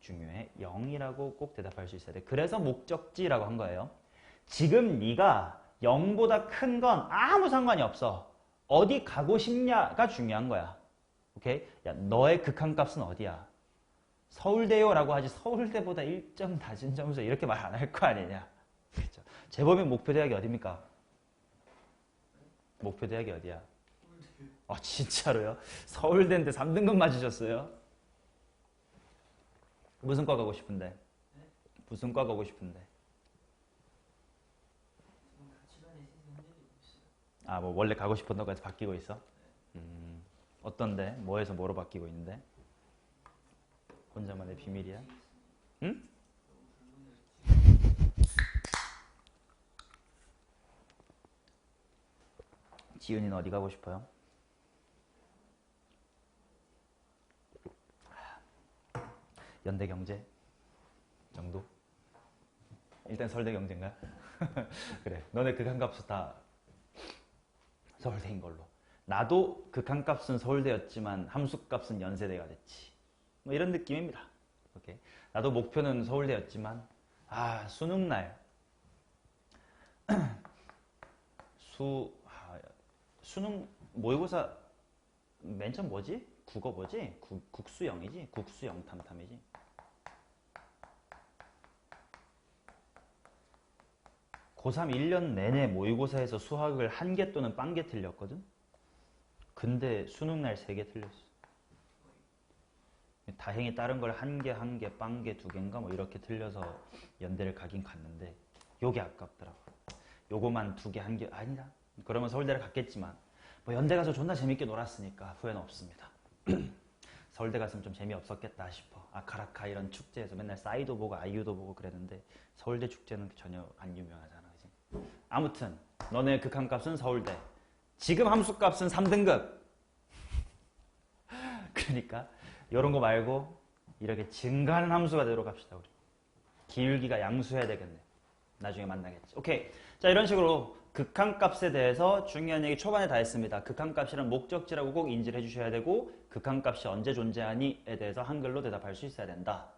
중요해. 0이라고 꼭 대답할 수 있어야 돼. 그래서 목적지라고 한 거예요. 지금 네가 0보다 큰 건 아무 상관이 없어. 어디 가고 싶냐가 중요한 거야. 오케이? 야, 너의 극한값은 어디야? 서울대요라고 하지 서울대보다 1점 낮은 점수 이렇게 말 안 할 거 아니냐. 그렇죠? 재범이 목표 대학이 어딥니까? 목표 대학이 어디야? 진짜로요? 서울대인데 3등급 맞으셨어요? 무슨 과 가고 싶은데? 무슨 과 가고 싶은데? 뭐 원래 가고 싶은 거까지 바뀌고 있어? 어떤데? 뭐에서 뭐로 바뀌고 있는데? 혼자만의 비밀이야? 응? 지은이는 어디 가고 싶어요? 연대경제 정도? 일단 서울대경제인가? 그래, 너네 극한값은 다 서울대인 걸로. 나도 극한값은 서울대였지만 함수값은 연세대가 됐지. 뭐 이런 느낌입니다. 오케이. 나도 목표는 서울대였지만 수능날 수능 모의고사 맨 처음 뭐지? 국어 뭐지? 국수영이지? 국수영 탐탐이지? 고3 1년 내내 모의고사에서 수학을 1개 또는 0개 틀렸거든? 근데 수능날 3개 틀렸어. 다행히 다른 걸 1개, 1개, 0개, 2개인가 뭐 이렇게 틀려서 연대를 가긴 갔는데 요게 아깝더라고. 요거만 2개, 1개 아니다. 그러면 서울대를 갔겠지만 뭐 연대 가서 존나 재밌게 놀았으니까 후회는 없습니다. 서울대 갔으면 좀 재미없었겠다 싶어. 아카라카 이런 축제에서 맨날 싸이도 보고 아이유도 보고 그랬는데 서울대 축제는 전혀 안 유명하잖아. 그치? 아무튼 너네 극한값은 서울대. 지금 함수값은 3등급. 그러니까 이런 거 말고 이렇게 증가하는 함수가 되도록 합시다. 우리 기울기가 양수해야 되겠네. 나중에 만나겠지. 오케이. 자, 이런 식으로 극한값에 대해서 중요한 얘기 초반에 다 했습니다. 극한값이란 목적지라고 꼭 인지를 해주셔야 되고 극한값이 언제 존재하니에 대해서 한글로 대답할 수 있어야 된다.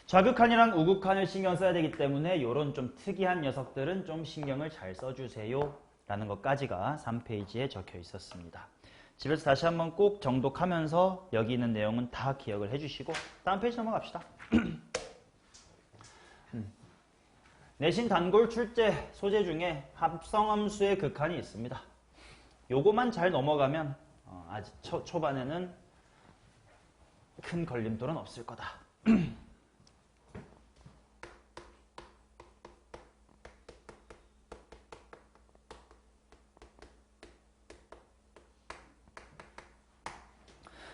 좌극한이랑 우극한을 신경 써야 되기 때문에 이런 좀 특이한 녀석들은 좀 신경을 잘 써주세요 라는 것까지가 3페이지에 적혀 있었습니다. 집에서 다시 한번 꼭 정독하면서 여기 있는 내용은 다 기억을 해주시고 다음 페이지 넘어갑시다. 내신 단골 출제 소재 중에 합성함수의 극한이 있습니다. 요거만 잘 넘어가면 아직 초반에는 큰 걸림돌은 없을 거다.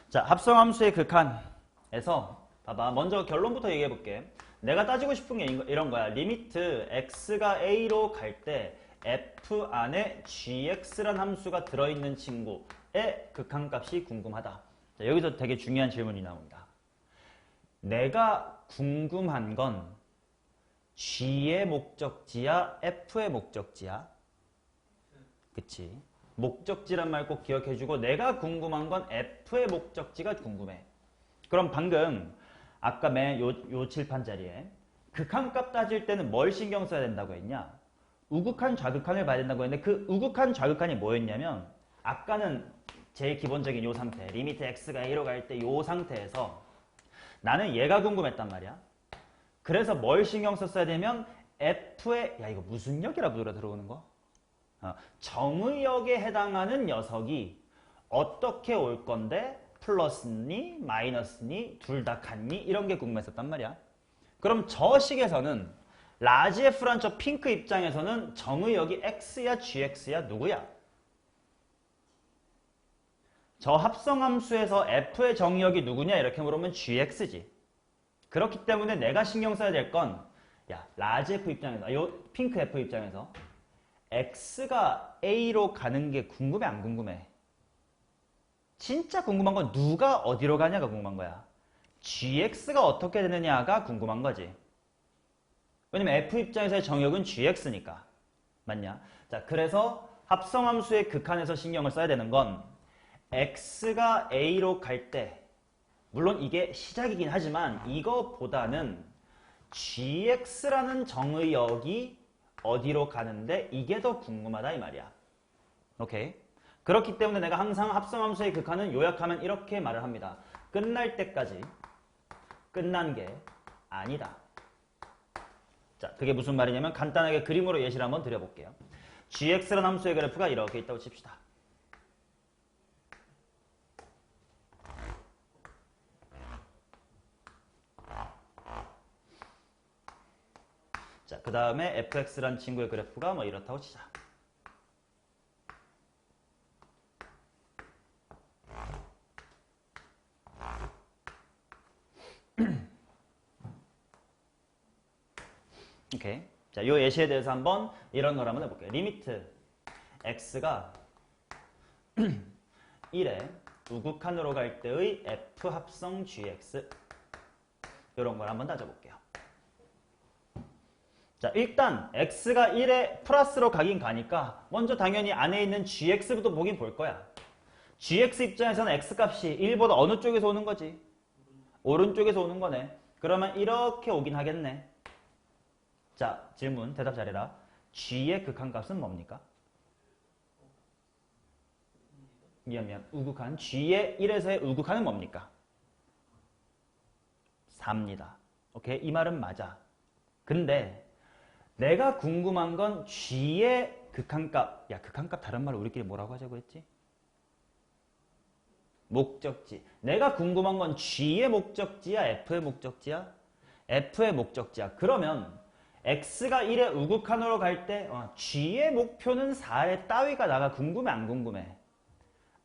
자, 합성함수의 극한에서 봐봐. 먼저 결론부터 얘기해 볼게. 내가 따지고 싶은 게 이런 거야. 리미트 x가 a로 갈 때 f 안에 gx란 함수가 들어있는 친구의 극한값이 궁금하다. 자, 여기서 되게 중요한 질문이 나옵니다. 내가 궁금한 건 g의 목적지야 f의 목적지야? 그치? 목적지란 말 꼭 기억해주고 내가 궁금한 건 f의 목적지가 궁금해. 그럼 방금 아까 맨 요 칠판 자리에 극한값 따질 때는 뭘 신경 써야 된다고 했냐? 우극한, 좌극한을 봐야 된다고 했는데 그 우극한, 좌극한이 뭐였냐면 아까는 제일 기본적인 요 상태, 리미트 x가 a로 갈 때 요 상태에서 나는 얘가 궁금했단 말이야. 그래서 뭘 신경 썼어야 되면 f의, 야 이거 무슨 역이라 부르러 들어오는 거? 정의역에 해당하는 녀석이 어떻게 올 건데 플러스니 마이너스니 둘 다 같니 이런 게 궁금했었단 말이야. 그럼 저 식에서는 라지 F란 저 핑크 입장에서는 정의역이 X야 GX야 누구야? 저 합성함수에서 F의 정의역이 누구냐 이렇게 물으면 GX지. 그렇기 때문에 내가 신경 써야 될 건, 야, 라지 F 입장에서, 요 핑크 F 입장에서 X가 A로 가는 게 궁금해, 안 궁금해? 진짜 궁금한 건 누가 어디로 가냐가 궁금한 거야. GX가 어떻게 되느냐가 궁금한 거지. 왜냐면 F 입장에서의 정역은 GX니까. 맞냐? 자, 그래서 합성함수의 극한에서 신경을 써야 되는 건 X가 A로 갈 때, 물론 이게 시작이긴 하지만 이거보다는 GX라는 정의역이 어디로 가는데 이게 더 궁금하다 이 말이야. 오케이? 그렇기 때문에 내가 항상 합성함수의 극한은 요약하면 이렇게 말을 합니다. 끝날 때까지 끝난 게 아니다. 자, 그게 무슨 말이냐면 간단하게 그림으로 예시를 한번 드려볼게요. GX라는 함수의 그래프가 이렇게 있다고 칩시다. 자, 그 다음에 fx라는 친구의 그래프가 뭐 이렇다고 치자. 오케이. 자, 요 예시에 대해서 한번 이런 걸 한번 해볼게요. 리미트 x가 1에 우극한으로 갈 때의 f 합성 gx 이런 걸 한번 따져볼게요. 자, 일단 x가 1에 플러스로 가긴 가니까 먼저 당연히 안에 있는 gx부터 보긴 볼 거야. gx 입장에서는 x값이 1보다 어느 쪽에서 오는 거지? 오른쪽에서 오는 거네. 그러면 이렇게 오긴 하겠네. 자, 질문 대답 잘해라. g의 극한값은 뭡니까? 미안 우극한 g의 1에서의 우극한은 뭡니까? 4입니다. 오케이? 이 말은 맞아. 근데 내가 궁금한 건 g의 극한값. 야, 극한값 다른 말로 우리끼리 뭐라고 하자고 했지? 목적지. 내가 궁금한 건 g의 목적지야, f의 목적지야? f의 목적지야. 그러면 x가 1의 우극한으로 갈 때 g의 목표는 4의 따위가 나가 궁금해, 안 궁금해?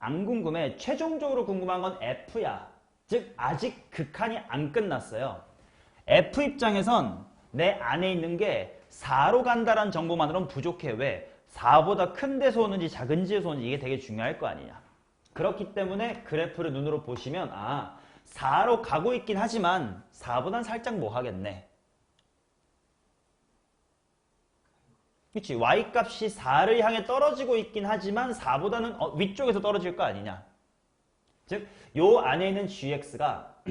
안 궁금해. 최종적으로 궁금한 건 f야. 즉 아직 극한이 안 끝났어요. f 입장에선 내 안에 있는 게 4로 간다는 정보만으로는 부족해. 왜? 4보다 큰 데서 오는지 작은 데서 오는지 이게 되게 중요할 거 아니냐. 그렇기 때문에 그래프를 눈으로 보시면 4로 가고 있긴 하지만 4보단 살짝 뭐 하겠네. 그치? y값이 4를 향해 떨어지고 있긴 하지만 4보다는 위쪽에서 떨어질 거 아니냐. 즉, 요 안에 있는 gx가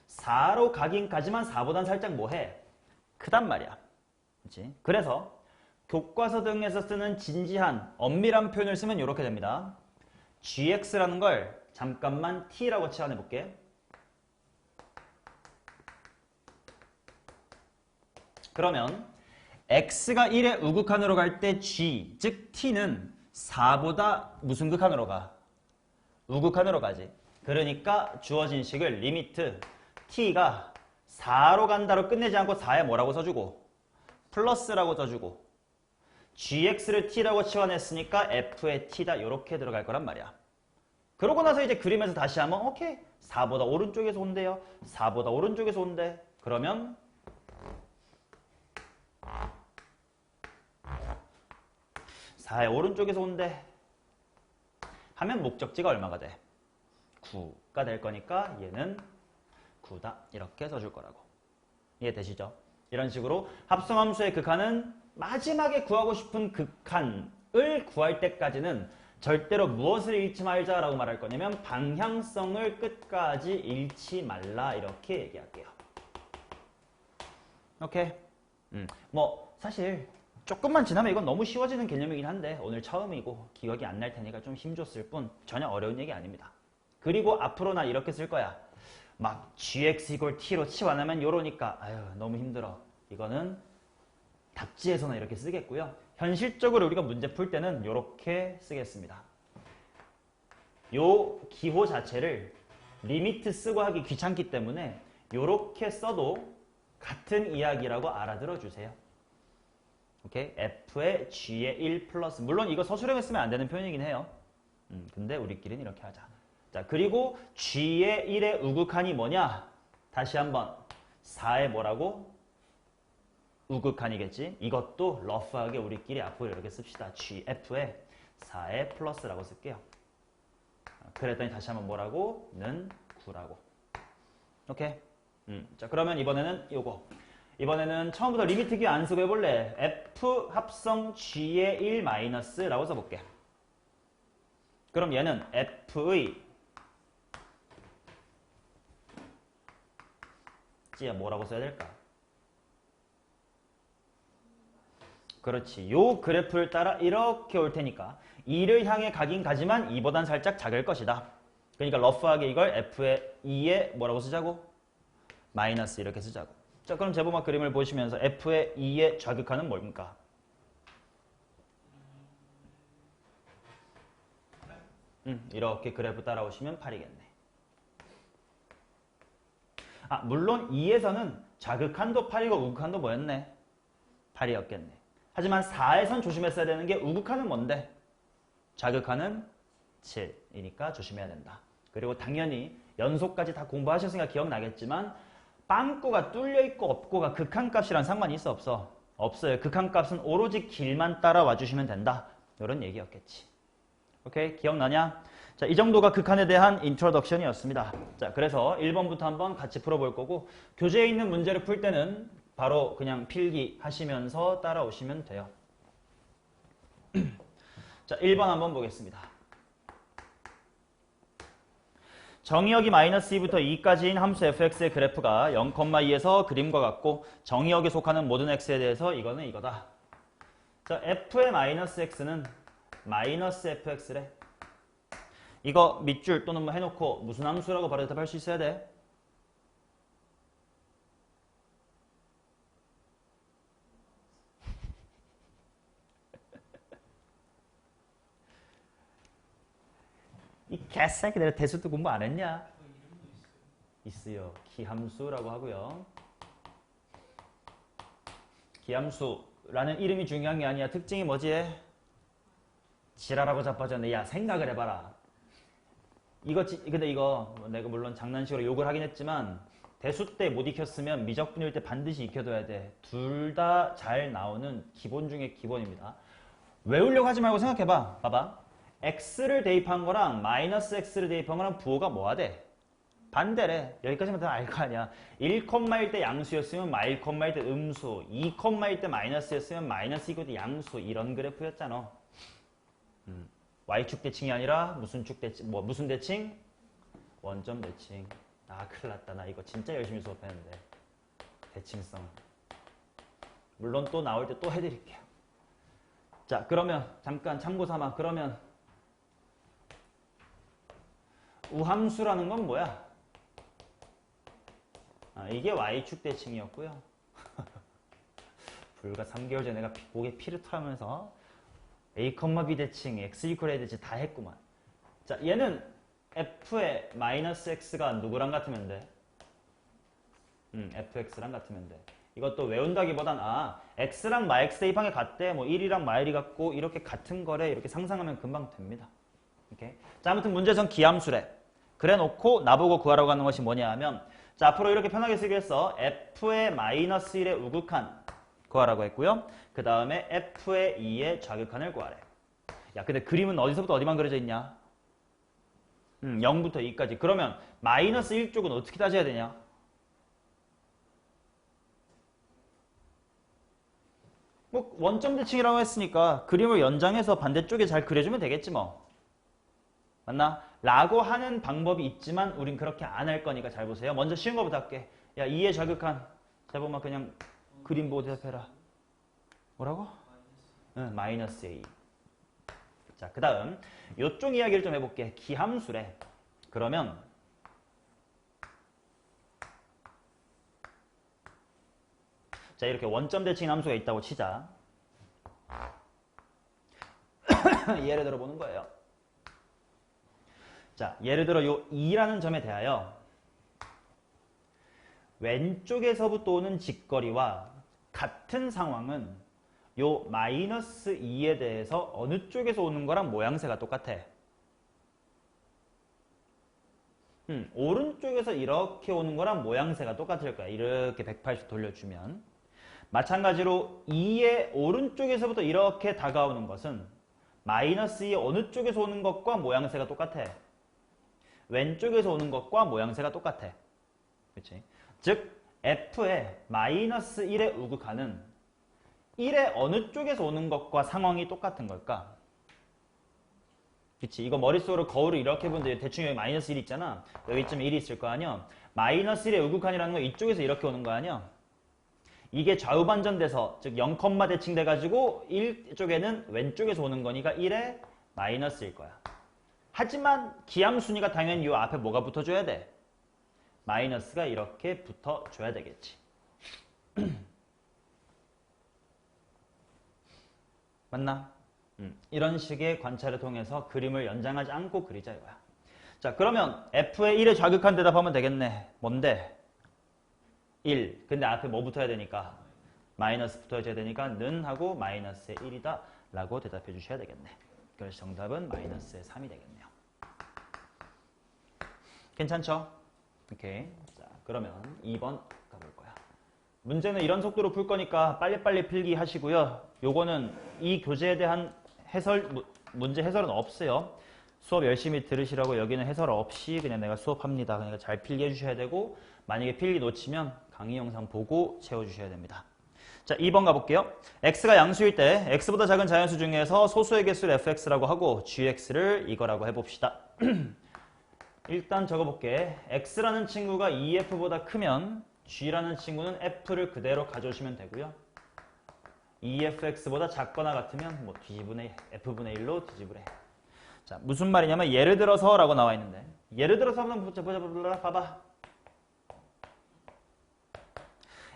4로 가긴 가지만 4보단 살짝 뭐해? 크단 말이야. 그치? 그래서 교과서 등에서 쓰는 진지한 엄밀한 표현을 쓰면 이렇게 됩니다. gx라는 걸 잠깐만 t라고 치환해 볼게. 그러면 x가 1의 우극한으로 갈 때 g, 즉 t는 4보다 무슨 극한으로 가? 우극한으로 가지. 그러니까 주어진 식을 리미트 t가 4로 간다로 끝내지 않고 4에 뭐라고 써주고 플러스라고 써주고 gx를 t라고 치환했으니까 f의 t다 이렇게 들어갈 거란 말이야. 그러고 나서 이제 그림에서 다시 한번 오케이 4보다 오른쪽에서 온대요. 4보다 오른쪽에서 온대. 그러면 4의 오른쪽에서 온대 하면 목적지가 얼마가 돼? 9가 될 거니까 얘는 9다 이렇게 써줄 거라고. 이해되시죠? 이런 식으로 합성함수의 극한은 마지막에 구하고 싶은 극한을 구할 때까지는 절대로 무엇을 잃지 말자라고 말할 거냐면 방향성을 끝까지 잃지 말라 이렇게 얘기할게요. 오케이? 뭐 사실 조금만 지나면 이건 너무 쉬워지는 개념이긴 한데 오늘 처음이고 기억이 안 날 테니까 좀 힘줬을 뿐 전혀 어려운 얘기 아닙니다. 그리고 앞으로 나 이렇게 쓸 거야. 막 gx = t로 치환하면 요러니까 아유 너무 힘들어. 이거는 답지에서는 이렇게 쓰겠고요. 현실적으로 우리가 문제 풀 때는 이렇게 쓰겠습니다. 요 기호 자체를 리미트 쓰고 하기 귀찮기 때문에 이렇게 써도 같은 이야기라고 알아들어 주세요. 오케이? f의 g의 1 플러스 물론 이거 서술형에 쓰면 안 되는 표현이긴 해요. 근데 우리끼리는 이렇게 하자. 자, 그리고 G의 1의 우극한이 뭐냐? 다시 한번 4의 뭐라고? 우극한이겠지? 이것도 러프하게 우리끼리 앞으로 이렇게 씁시다. GF에 4의 플러스라고 쓸게요. 그랬더니 다시 한번 뭐라고? 는 9라고. 오케이? 자, 그러면 이번에는 요거. 이번에는 처음부터 리미트 기 안 쓰고 해볼래? F 합성 G의 1 마이너스라고 써볼게. 그럼 얘는 F의 G야 뭐라고 써야 될까? 그렇지. 요 그래프를 따라 이렇게 올 테니까 2를 향해 가긴 가지만 2보단 살짝 작을 것이다. 그러니까 러프하게 이걸 F의 2에 뭐라고 쓰자고? 마이너스 이렇게 쓰자고. 자, 그럼 제보막 그림을 보시면서 F의 2의 좌극한은 뭡니까? 이렇게 그래프 따라오시면 8이겠네. 아, 물론 2에서는 좌극한도 8이고 우극한도 뭐였네? 8이었겠네. 하지만 4에선 조심했어야 되는 게 우극한은 뭔데? 좌극한은 7이니까 조심해야 된다. 그리고 당연히 연속까지 다 공부하셨으니까 기억나겠지만 빵꾸가 뚫려있고 없고가 극한값이랑 상관이 있어 없어? 없어요. 극한값은 오로지 길만 따라와 주시면 된다. 이런 얘기였겠지. 오케이? 기억나냐? 자, 이 정도가 극한에 대한 인트로덕션이었습니다. 자, 그래서 1번부터 한번 같이 풀어볼 거고 교재에 있는 문제를 풀 때는 바로 그냥 필기하시면서 따라오시면 돼요. 자, 1번 한번 보겠습니다. 정의역이 마이너스 2부터 2까지인 함수 fx의 그래프가 0,2에서 그림과 같고 정의역에 속하는 모든 x에 대해서 이거는 이거다. 자, f의 마이너스 x는 마이너스 fx래. 이거 밑줄 또는 뭐 해놓고 무슨 함수라고 바로 대답할 수 있어야 돼? 이 개새끼 내가 대수도 공부 안 했냐? 있어요. 기함수라고 하고요. 기함수라는 이름이 중요한 게 아니야. 특징이 뭐지? 지랄하고 자빠졌네. 야, 생각을 해봐라. 근데 이거 내가 물론 장난식으로 욕을 하긴 했지만 대수 때 못 익혔으면 미적분일 때 반드시 익혀둬야 돼. 둘 다 잘 나오는 기본 중에 기본입니다. 외우려고 하지 말고 생각해봐. 봐봐. x를 대입한 거랑 마이너스 x를 대입한 거랑 부호가 뭐가 돼? 반대래. 여기까지만 다 알 거 아니야. 1일 때 양수였으면 1일 때 음수, 2일 때 마이너스였으면 마이너스 이고 양수 이런 그래프였잖아. y축 대칭이 아니라 무슨 축 대칭? 무슨 대칭? 원점 대칭. 아, 큰일 났다. 나 이거 진짜 열심히 수업했는데. 대칭성. 물론 또 나올 때 또 해드릴게요. 자, 그러면 잠깐 참고 삼아. 그러면 우함수라는 건 뭐야? 아, 이게 y축 대칭이었고요. 불과 3개월 전에 내가 목에 피를 털면서 a, b 대칭, x a 대칭 다 했구만. 자, 얘는 f의 마이너스 x가 누구랑 같으면 돼? fx랑 같으면 돼. 이것도 외운다기보단 x랑 마x 대입한 게 같대. 뭐 1이랑 마일이 같고 이렇게 같은 거래. 이렇게 상상하면 금방 됩니다. 오케이? 자, 아무튼 문제전 기함수래. 그래 놓고 나보고 구하라고 하는 것이 뭐냐 하면 자, 앞으로 이렇게 편하게 쓰겠어. f의 마이너스 1의 우극한 구하라고 했고요. 그 다음에 f의 2의 좌극한을 구하래. 야, 근데 그림은 어디서부터 어디만 그려져 있냐? 0부터 2까지. 그러면 마이너스 1쪽은 어떻게 따져야 되냐? 뭐 원점 대칭이라고 했으니까 그림을 연장해서 반대쪽에 잘 그려주면 되겠지 뭐. 맞나? 라고 하는 방법이 있지만 우린 그렇게 안 할 거니까 잘 보세요. 먼저 쉬운 거부터 할게. 야, 2의 좌극한. 대보면 그냥 그림 보고 대답해라. 뭐라고? 마이너스 A. 자, 그 다음 요쪽 이야기를 좀 해볼게. 기함수래. 그러면 자, 이렇게 원점 대칭 함수가 있다고 치자. 예를 들어 보는 거예요. 자, 예를 들어 요 2라는 점에 대하여 왼쪽에서부터 오는 직거리와 같은 상황은 요 마이너스 2에 대해서 어느 쪽에서 오는 거랑 모양새가 똑같아. 오른쪽에서 이렇게 오는 거랑 모양새가 똑같을 거야. 이렇게 180도 돌려주면. 마찬가지로 2의 오른쪽에서부터 이렇게 다가오는 것은 마이너스 2의 어느 쪽에서 오는 것과 모양새가 똑같아. 왼쪽에서 오는 것과 모양새가 똑같아. 그치? 즉 F의 마이너스 1의 우극하는 1의 어느 쪽에서 오는 것과 상황이 똑같은 걸까? 그치? 이거 머릿속으로 거울을 이렇게 보는데 대충 여기 마이너스 1 있잖아. 여기쯤에 1이 있을 거 아니야. 마이너스 1의 우극한이라는 건 이쪽에서 이렇게 오는 거 아니야. 이게 좌우 반전돼서 즉 0, 대칭돼가지고 1쪽에는 왼쪽에서 오는 거니까 1의 마이너스일 거야. 하지만 기함순위가 당연히 이 앞에 뭐가 붙어줘야 돼? 마이너스가 이렇게 붙어줘야 되겠지. 맞나? 이런 식의 관찰을 통해서 그림을 연장하지 않고 그리자 이거야. 자, 그러면 F의 1에 좌극한 대답하면 되겠네. 뭔데? 1. 근데 앞에 뭐 붙어야 되니까? 마이너스 붙어야 되니까 는 하고 마이너스의 1이다 라고 대답해 주셔야 되겠네. 그래서 정답은 마이너스의 3이 되겠네요. 괜찮죠? 오케이. 자, 그러면 2번 가볼 거야. 문제는 이런 속도로 풀 거니까 빨리빨리 필기 하시고요. 요거는 이 교재에 대한 문제 해설은 없어요. 수업 열심히 들으시라고 여기는 해설 없이 그냥 내가 수업합니다. 그러니까 잘 필기해 주셔야 되고 만약에 필기 놓치면 강의 영상 보고 채워주셔야 됩니다. 자, 2번 가볼게요. x가 양수일 때 x보다 작은 자연수 중에서 소수의 개수를 fx라고 하고 gx를 이거라고 해봅시다. 일단 적어볼게. x라는 친구가 2f보다 크면 g라는 친구는 f를 그대로 가져오시면 되고요. 2fx보다 작거나 같으면 뭐 f분의 1로 뒤집으래. 자, 무슨 말이냐면 예를 들어서 라고 나와 있는데 예를 들어서 한번 보자 봐봐.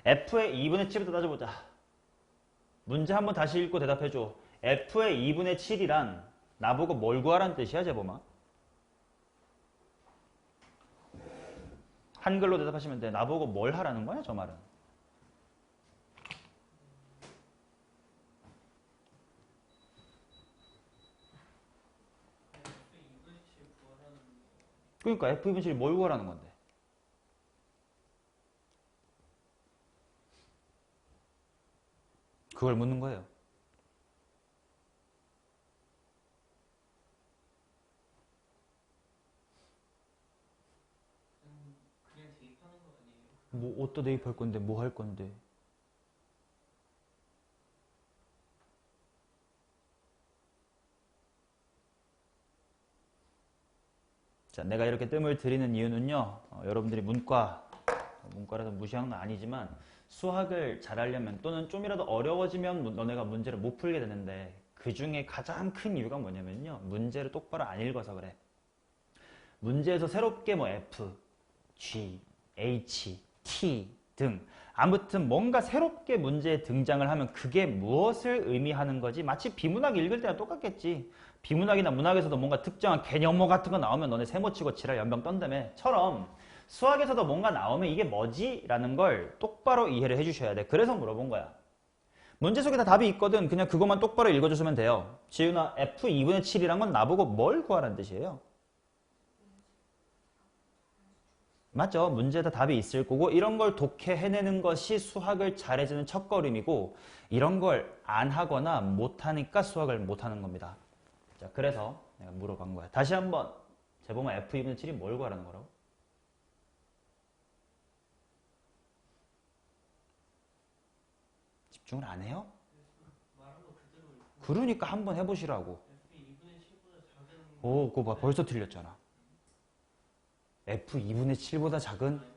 f의 2분의 7부터 따져보자. 문제 한번 다시 읽고 대답해줘. f의 2분의 7이란 나보고 뭘 구하라는 뜻이야, 재범아? 한글로 대답하시면 돼. 나보고 뭘 하라는 거야, 저 말은? 그러니까 f2분의 7이 뭘 구하라는 건데? 그걸 묻는 거예요. 그냥 대입하는 거 아니에요? 뭐 어디다 대입할 건데 뭐 할 건데? 자, 내가 이렇게 뜸을 들이는 이유는요. 여러분들이 문과라서 무시하는 건 아니지만 수학을 잘하려면 또는 좀이라도 어려워지면 너네가 문제를 못 풀게 되는데 그 중에 가장 큰 이유가 뭐냐면요. 문제를 똑바로 안 읽어서 그래. 문제에서 새롭게 뭐 F, G, H, T 등 아무튼 뭔가 새롭게 문제에 등장을 하면 그게 무엇을 의미하는 거지? 마치 비문학 읽을 때랑 똑같겠지. 비문학이나 문학에서도 뭔가 특정한 개념어 같은 거 나오면 너네 세모치고 지랄 연병 떤다며 처럼 수학에서도 뭔가 나오면 이게 뭐지? 라는 걸 똑바로 이해를 해주셔야 돼. 그래서 물어본 거야. 문제 속에 다 답이 있거든. 그냥 그것만 똑바로 읽어줬으면 돼요. 지윤아, F2분의 7이란 건 나보고 뭘 구하라는 뜻이에요? 맞죠? 문제에다 답이 있을 거고 이런 걸 독해해내는 것이 수학을 잘해주는 첫걸음이고 이런 걸 안 하거나 못하니까 수학을 못하는 겁니다. 자, 그래서 내가 물어본 거야. 다시 한번 재범아 F2분의 7이 뭘 구하라는 거라고? 집중을 안 해요? 그러니까 한번 해보시라고. 오, 그거 봐. 벌써 틀렸잖아. F2분의 7보다 작은?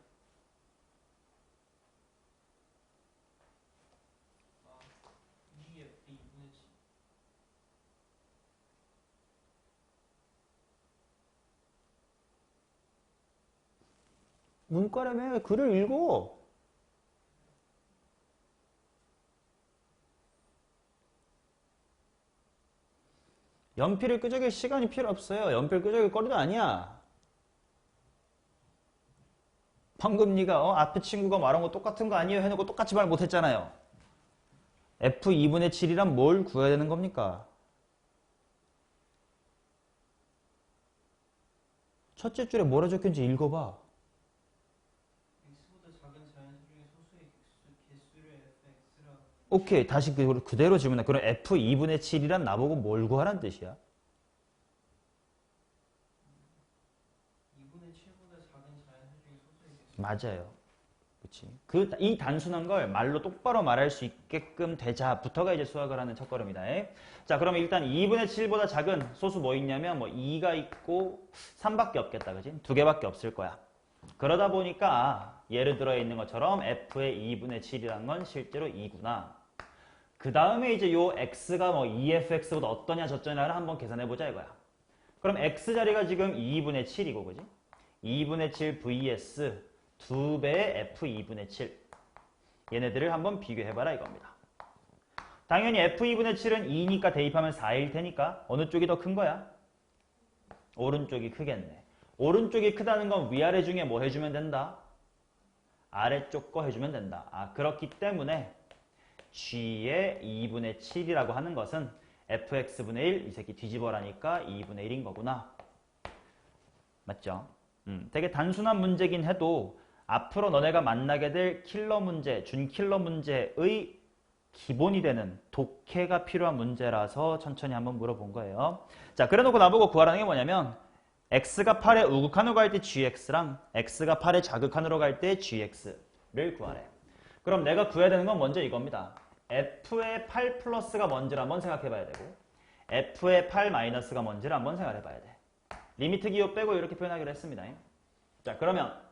문과라며 글을 읽어. 연필을 끄적일 시간이 필요 없어요. 연필 끄적일 거리도 아니야. 방금 네가 앞에 친구가 말한 거 똑같은 거 아니에요 해놓고 똑같이 말 못했잖아요. F2분의 7이란 뭘 구해야 되는 겁니까? 첫째 줄에 뭐라 적혔는지 읽어봐. x보다 작은 자연수 중에 소수의 개수를 fx라. 오케이. 다시 그대로 질문해. 그럼 f2분의 7이란 나보고 뭘 구하라는 뜻이야? 2분의 7보다 작은 자연수 중에 소수의 개수. 맞아요. 그렇지. 이 단순한 걸 말로 똑바로 말할 수 있게끔 되자부터가 이제 수학을 하는 첫걸음이다. 자, 그럼 일단 2분의 7보다 작은 소수 뭐 있냐면 뭐 2가 있고 3밖에 없겠다. 그지? 두 개밖에 없을 거야. 그러다 보니까 예를 들어 있는 것처럼 f의 2분의 7이란 건 실제로 2구나. 그 다음에 이제 요 x가 뭐 2fx보다 어떠냐 저쩌냐를 한번 계산해보자 이거야. 그럼 x 자리가 지금 2분의 7이고 그지? 2분의 7 vs 2배의 f2분의 7. 얘네들을 한번 비교해봐라 이겁니다. 당연히 f2분의 7은 2니까 대입하면 4일 테니까 어느 쪽이 더 큰 거야? 오른쪽이 크겠네. 오른쪽이 크다는 건 위아래 중에 뭐 해주면 된다? 아래쪽 거 해주면 된다. 그렇기 때문에 g의 2분의 7이라고 하는 것은 fx분의 1, 이 새끼 뒤집어라니까 2분의 1인 거구나. 맞죠? 되게 단순한 문제긴 해도 앞으로 너네가 만나게 될 킬러 문제, 준킬러 문제의 기본이 되는 독해가 필요한 문제라서 천천히 한번 물어본 거예요. 자, 그래놓고 나보고 구하라는 게 뭐냐면 x가 8의 우극한으로 갈 때 gx랑 x가 8의 자극한으로 갈 때 gx를 구하래. 그럼 내가 구해야 되는 건 먼저 이겁니다. f의 8 플러스가 뭔지를 한번 생각해 봐야 되고 f의 8 마이너스가 뭔지를 한번 생각해 봐야 돼. 리미트 기호 빼고 이렇게 표현하기로 했습니다. 자, 그러면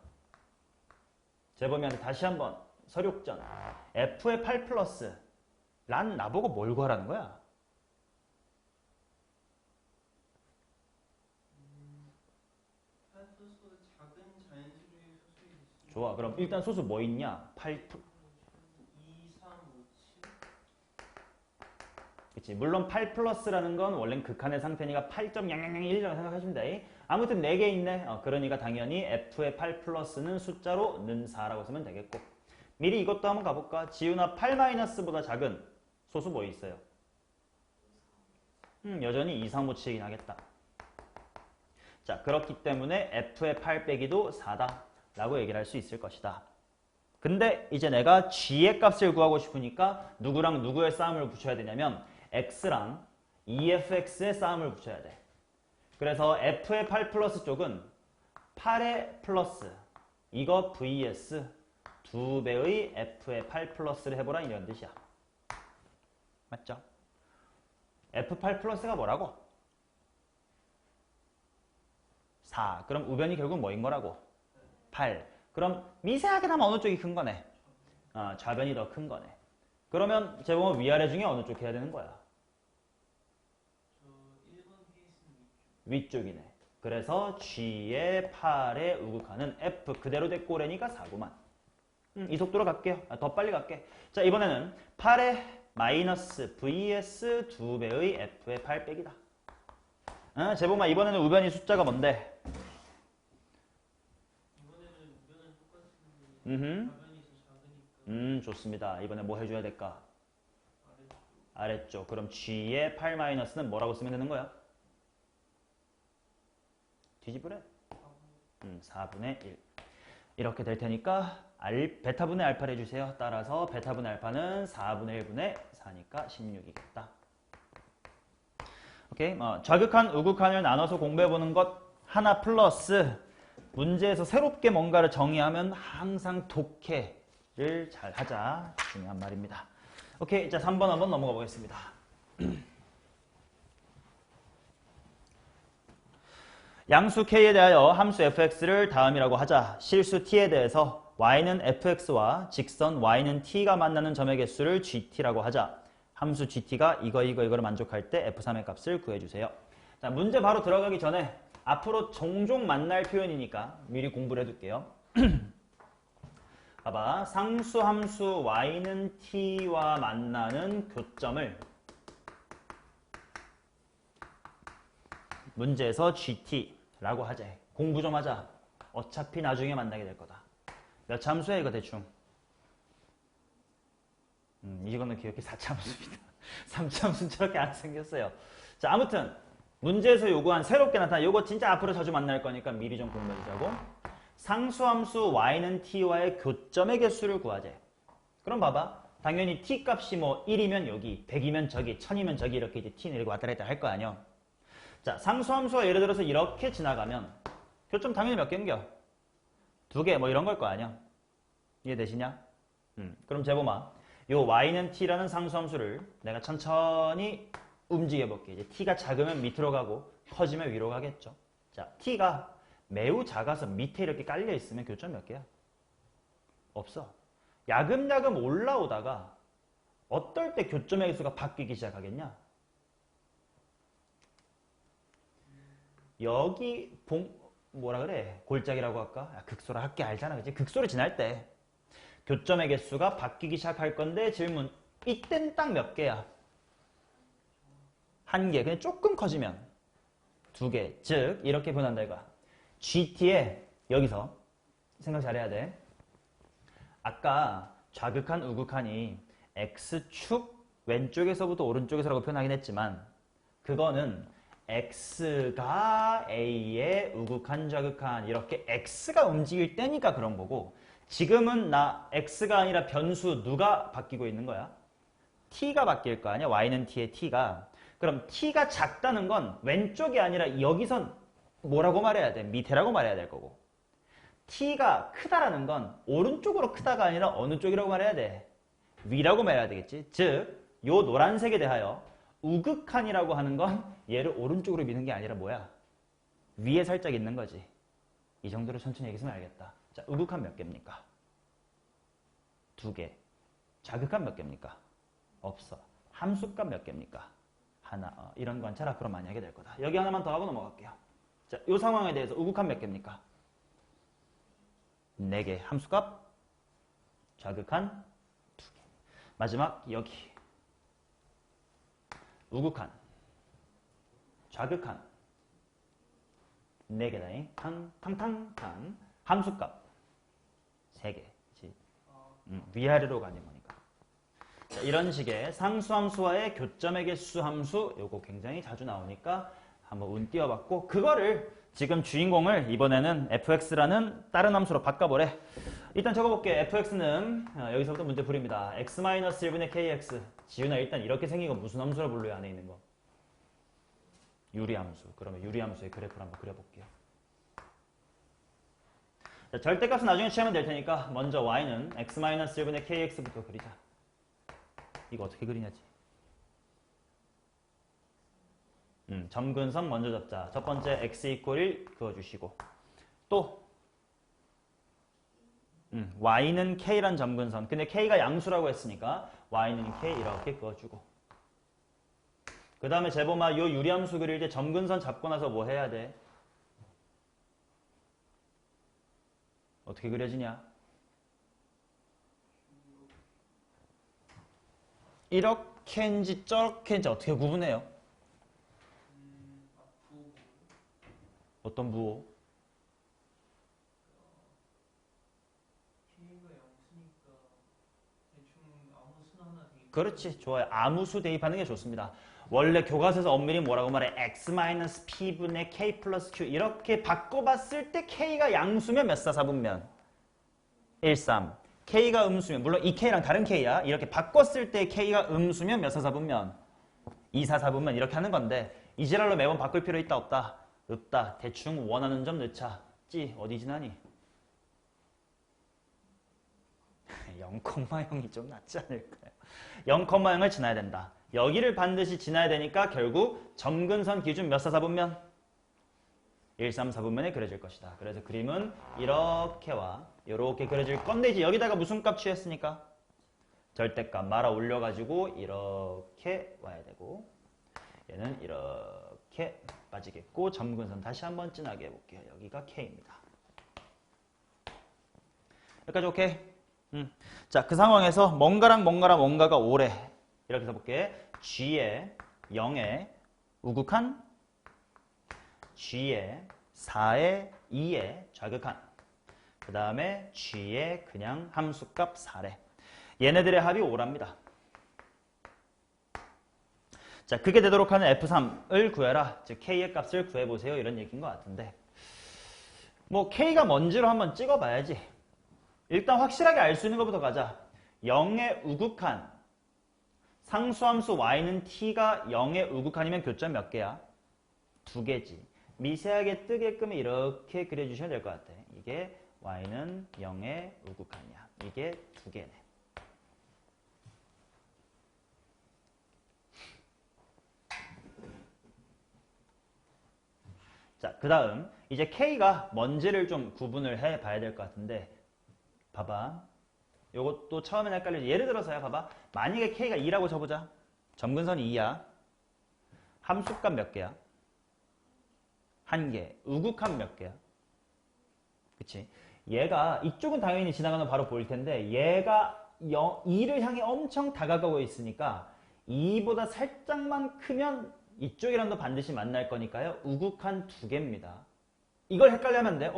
재범이한테 다시 한번 서류전 f의 8 플러스 란 나보고 뭘 구하라는 거야? 소수보다 작은 자연수 중에 소수의 개수. 좋아. 그럼 일단 소수 뭐 있냐? 8 2, 3, 5, 7. 그치. 물론 8 플러스라는 건 원래는 극한의 상태니까 8.0001이라고 생각하시면 돼. 아무튼 4개 있네. 그러니까 당연히 f의 8 플러스는 숫자로 는 4라고 쓰면 되겠고. 미리 이것도 한번 가볼까? 지우나 8 마이너스보다 작은 소수 뭐 있어요? 여전히 2, 3, 5, 7이긴 하겠다. 자, 그렇기 때문에 f의 8 빼기도 4다 라고 얘기를 할 수 있을 것이다. 근데 이제 내가 g의 값을 구하고 싶으니까 누구랑 누구의 싸움을 붙여야 되냐면 x랑 efx의 싸움을 붙여야 돼. 그래서 f의 8 플러스 쪽은 8의 플러스 이거 vs 2배의 f의 8 플러스를 해보라 이런 뜻이야. 맞죠? f8 플러스가 뭐라고? 4. 그럼 우변이 결국 뭐인 거라고? 8. 그럼 미세하게 나면 어느 쪽이 큰 거네? 좌변이 더 큰 거네. 그러면 재봉은 위아래 중에 어느 쪽 해야 되는 거야? 저 1번 케이스는 위쪽이네. 그래서 G의 8의 우극하는 F 그대로 될 꼬레니까 4구만. 이 속도로 갈게요. 더 빨리 갈게. 자, 이번에는 8의 마이너스 vs 2배의 F의 8 빼기다. 재봉아, 이번에는 우변이 숫자가 뭔데? 이번에는 우변은 똑같은데 좌변이 더 작으니까 좋습니다. 이번에 뭐 해줘야 될까? 아래쪽. 아래쪽. 그럼 G의 8 마이너스는 뭐라고 쓰면 되는 거야? 뒤집으래. 4분의 1. 이렇게 될 테니까 베타분의 알파를 해주세요. 따라서 베타분의 알파는 4분의 1분의 4니까 16이겠다. 오케이. 좌극한, 우극한을 나눠서 공부해보는 것 하나 플러스 문제에서 새롭게 뭔가를 정의하면 항상 독해를 잘 하자. 중요한 말입니다. 오케이. 자, 3번 한번 넘어가 보겠습니다. 양수 k에 대하여 함수 fx를 다음이라고 하자. 실수 t에 대해서 y는 fx와 직선 y는 t가 만나는 점의 개수를 gt라고 하자. 함수 gt가 이거를 만족할 때 f3의 값을 구해주세요. 자, 문제 바로 들어가기 전에 앞으로 종종 만날 표현이니까 미리 공부를 해둘게요. 봐봐. 상수 함수 y는 t와 만나는 교점을 문제에서 gt라고 하재. 공부 좀 하자. 어차피 나중에 만나게 될 거다. 몇 참수야 이거 대충? 이거는 기억해. 4참수입니다. 3참수는 저렇게 안 생겼어요. 자, 아무튼 문제에서 요구한 새롭게 나타난 요거 진짜 앞으로 자주 만날 거니까 미리 좀 공부해주자고. 상수함수 y는 t와의 교점의 개수를 구하재. 그럼 봐봐. 당연히 t 값이 뭐 1이면 여기, 100이면 저기, 1000이면 저기 이렇게 이제 t 내리고 왔다 갔다 할 거 아니야. 자, 상수함수가 예를 들어서 이렇게 지나가면 교점 당연히 몇 개인겨? 2개 뭐 이런 걸 거 아니야. 이해되시냐? 그럼 재범아. 요 y는 t라는 상수함수를 내가 천천히 움직여 볼게. 이제 t가 작으면 밑으로 가고 커지면 위로 가겠죠. 자, t가 매우 작아서 밑에 이렇게 깔려 있으면 교점 몇 개야? 없어. 야금야금 올라오다가 어떨 때 교점의 개수가 바뀌기 시작하겠냐? 여기 뭐라 그래? 골짜기라고 할까? 야, 극소라 할게 알잖아. 그치? 극소를 지날 때 교점의 개수가 바뀌기 시작할 건데 질문. 이땐 딱 몇 개야? 1개. 그냥 조금 커지면 2개. 즉 이렇게 변한다 이거야. GT에 여기서 생각 잘해야 돼. 아까 좌극한 우극한이 X축 왼쪽에서부터 오른쪽에서라고 표현하긴 했지만 그거는 X가 A의 우극한 좌극한 이렇게 X가 움직일 때니까 그런 거고 지금은 나 X가 아니라 변수 누가 바뀌고 있는 거야? T가 바뀔 거 아니야? Y는 T의 T가. 그럼 T가 작다는 건 왼쪽이 아니라 여기선 뭐라고 말해야 돼? 밑에라고 말해야 될 거고 T가 크다라는 건 오른쪽으로 크다가 아니라 어느 쪽이라고 말해야 돼? 위라고 말해야 되겠지? 즉, 요 노란색에 대하여 우극한이라고 하는 건 얘를 오른쪽으로 미는 게 아니라 뭐야? 위에 살짝 있는 거지. 이 정도로 천천히 얘기했으면 알겠다. 자, 우극한 몇 개입니까? 2개. 좌극한 몇 개입니까? 없어. 함수값 몇 개입니까? 하나. 이런 관찰 앞으로 많이 하게 될 거다. 여기 하나만 더 하고 넘어갈게요. 자, 이 상황에 대해서 우극한 몇 개입니까? 4개. 함수값 좌극한 2개. 마지막 여기 우극한 좌극한 4개다잉. 탕탕탕. 함수값 3개. 위아래로 가는 거니까. 자, 이런 식의 상수함수와의 교점의 개수 함수 요거 굉장히 자주 나오니까 한번 운 띄워봤고 그거를 지금 주인공을 이번에는 fx라는 다른 함수로 바꿔보래. 일단 적어볼게. fx는 여기서부터 문제 풀입니다. x-1분의 kx. 지훈아 일단 이렇게 생긴 건 무슨 함수라 불러요? 안에 있는 거. 유리함수. 그러면 유리함수의 그래프를 한번 그려볼게요. 자, 절대값은 나중에 취하면 될 테니까 먼저 y는 x-1분의 kx부터 그리자. 이거 어떻게 그리냐지. 점근선 먼저 잡자. 첫 번째 x 이퀄 1 그어주시고 또 y는 k란 점근선. 근데 k가 양수라고 했으니까 y는 k 이렇게 그어주고 그 다음에 재범아 요 유리함수 그릴 때 점근선 잡고 나서 뭐 해야 돼? 어떻게 그려지냐? 이렇게인지 저렇게인지 어떻게 구분해요? 어떤 부호? K가 0수니까 대충 아무 수나 하나 되겠다. 그렇지. 좋아요. 아무 수 대입하는 게 좋습니다. 원래 교과서에서 엄밀히 뭐라고 말해? x-p분의 k 플러스 q 이렇게 바꿔봤을 때 k가 양수면 몇 사 사분면? 1, 3. k가 음수면 물론 이 k랑 다른 k야. 이렇게 바꿨을 때 k가 음수면 몇 사 사분면? 2, 4 사분면 이렇게 하는 건데 이 지랄로 매번 바꿀 필요 있다 없다? 없다. 대충 원하는 점 넣자. 찌 어디 지나니? 0,0이 좀 낫지 않을까요? 0,0을 지나야 된다. 여기를 반드시 지나야 되니까 결국 점근선 기준 몇 사 사분면? 1, 3, 4분면에 그려질 것이다. 그래서 그림은 이렇게와 이렇게 그려질 건데 이제 여기다가 무슨 값 취했으니까? 절대값 말아 올려가지고 이렇게 와야 되고 얘는 이렇게 빠지겠고 점근선 다시 한번 진하게 해볼게요. 여기가 K입니다. 여기까지 오케이? 자, 그 상황에서 뭔가랑 뭔가가 5래. 이렇게 써볼게. G에 0에 우극한 G에 4에 2에 좌극한 그 다음에 G에 그냥 함수값 4래. 얘네들의 합이 5랍니다. 자, 그게 되도록 하는 F3을 구해라. 즉 K의 값을 구해보세요. 이런 얘기인 것 같은데 뭐 K가 뭔지로 한번 찍어봐야지. 일단 확실하게 알 수 있는 것부터 가자. 0의 우극한 상수함수 y는 t가 0의 우극한이면 교점 몇 개야? 2개지. 미세하게 뜨게끔 이렇게 그려주셔야 될 것 같아. 이게 y는 0의 우극한이야. 이게 2개네. 자, 그 다음 이제 k가 뭔지를 좀 구분을 해봐야 될 것 같은데 봐봐. 요것도 처음엔 헷갈리지. 예를 들어서야 봐봐. 만약에 k가 2라고 쳐보자. 점근선이 2야. 함수값 몇 개야? 1개. 우극한 몇 개야? 그치? 얘가 이쪽은 당연히 지나가면 바로 보일 텐데 얘가 2를 향해 엄청 다가가고 있으니까 2보다 살짝만 크면 이쪽이랑도 반드시 만날 거니까요. 우극한 2개입니다. 이걸 헷갈려하면 돼.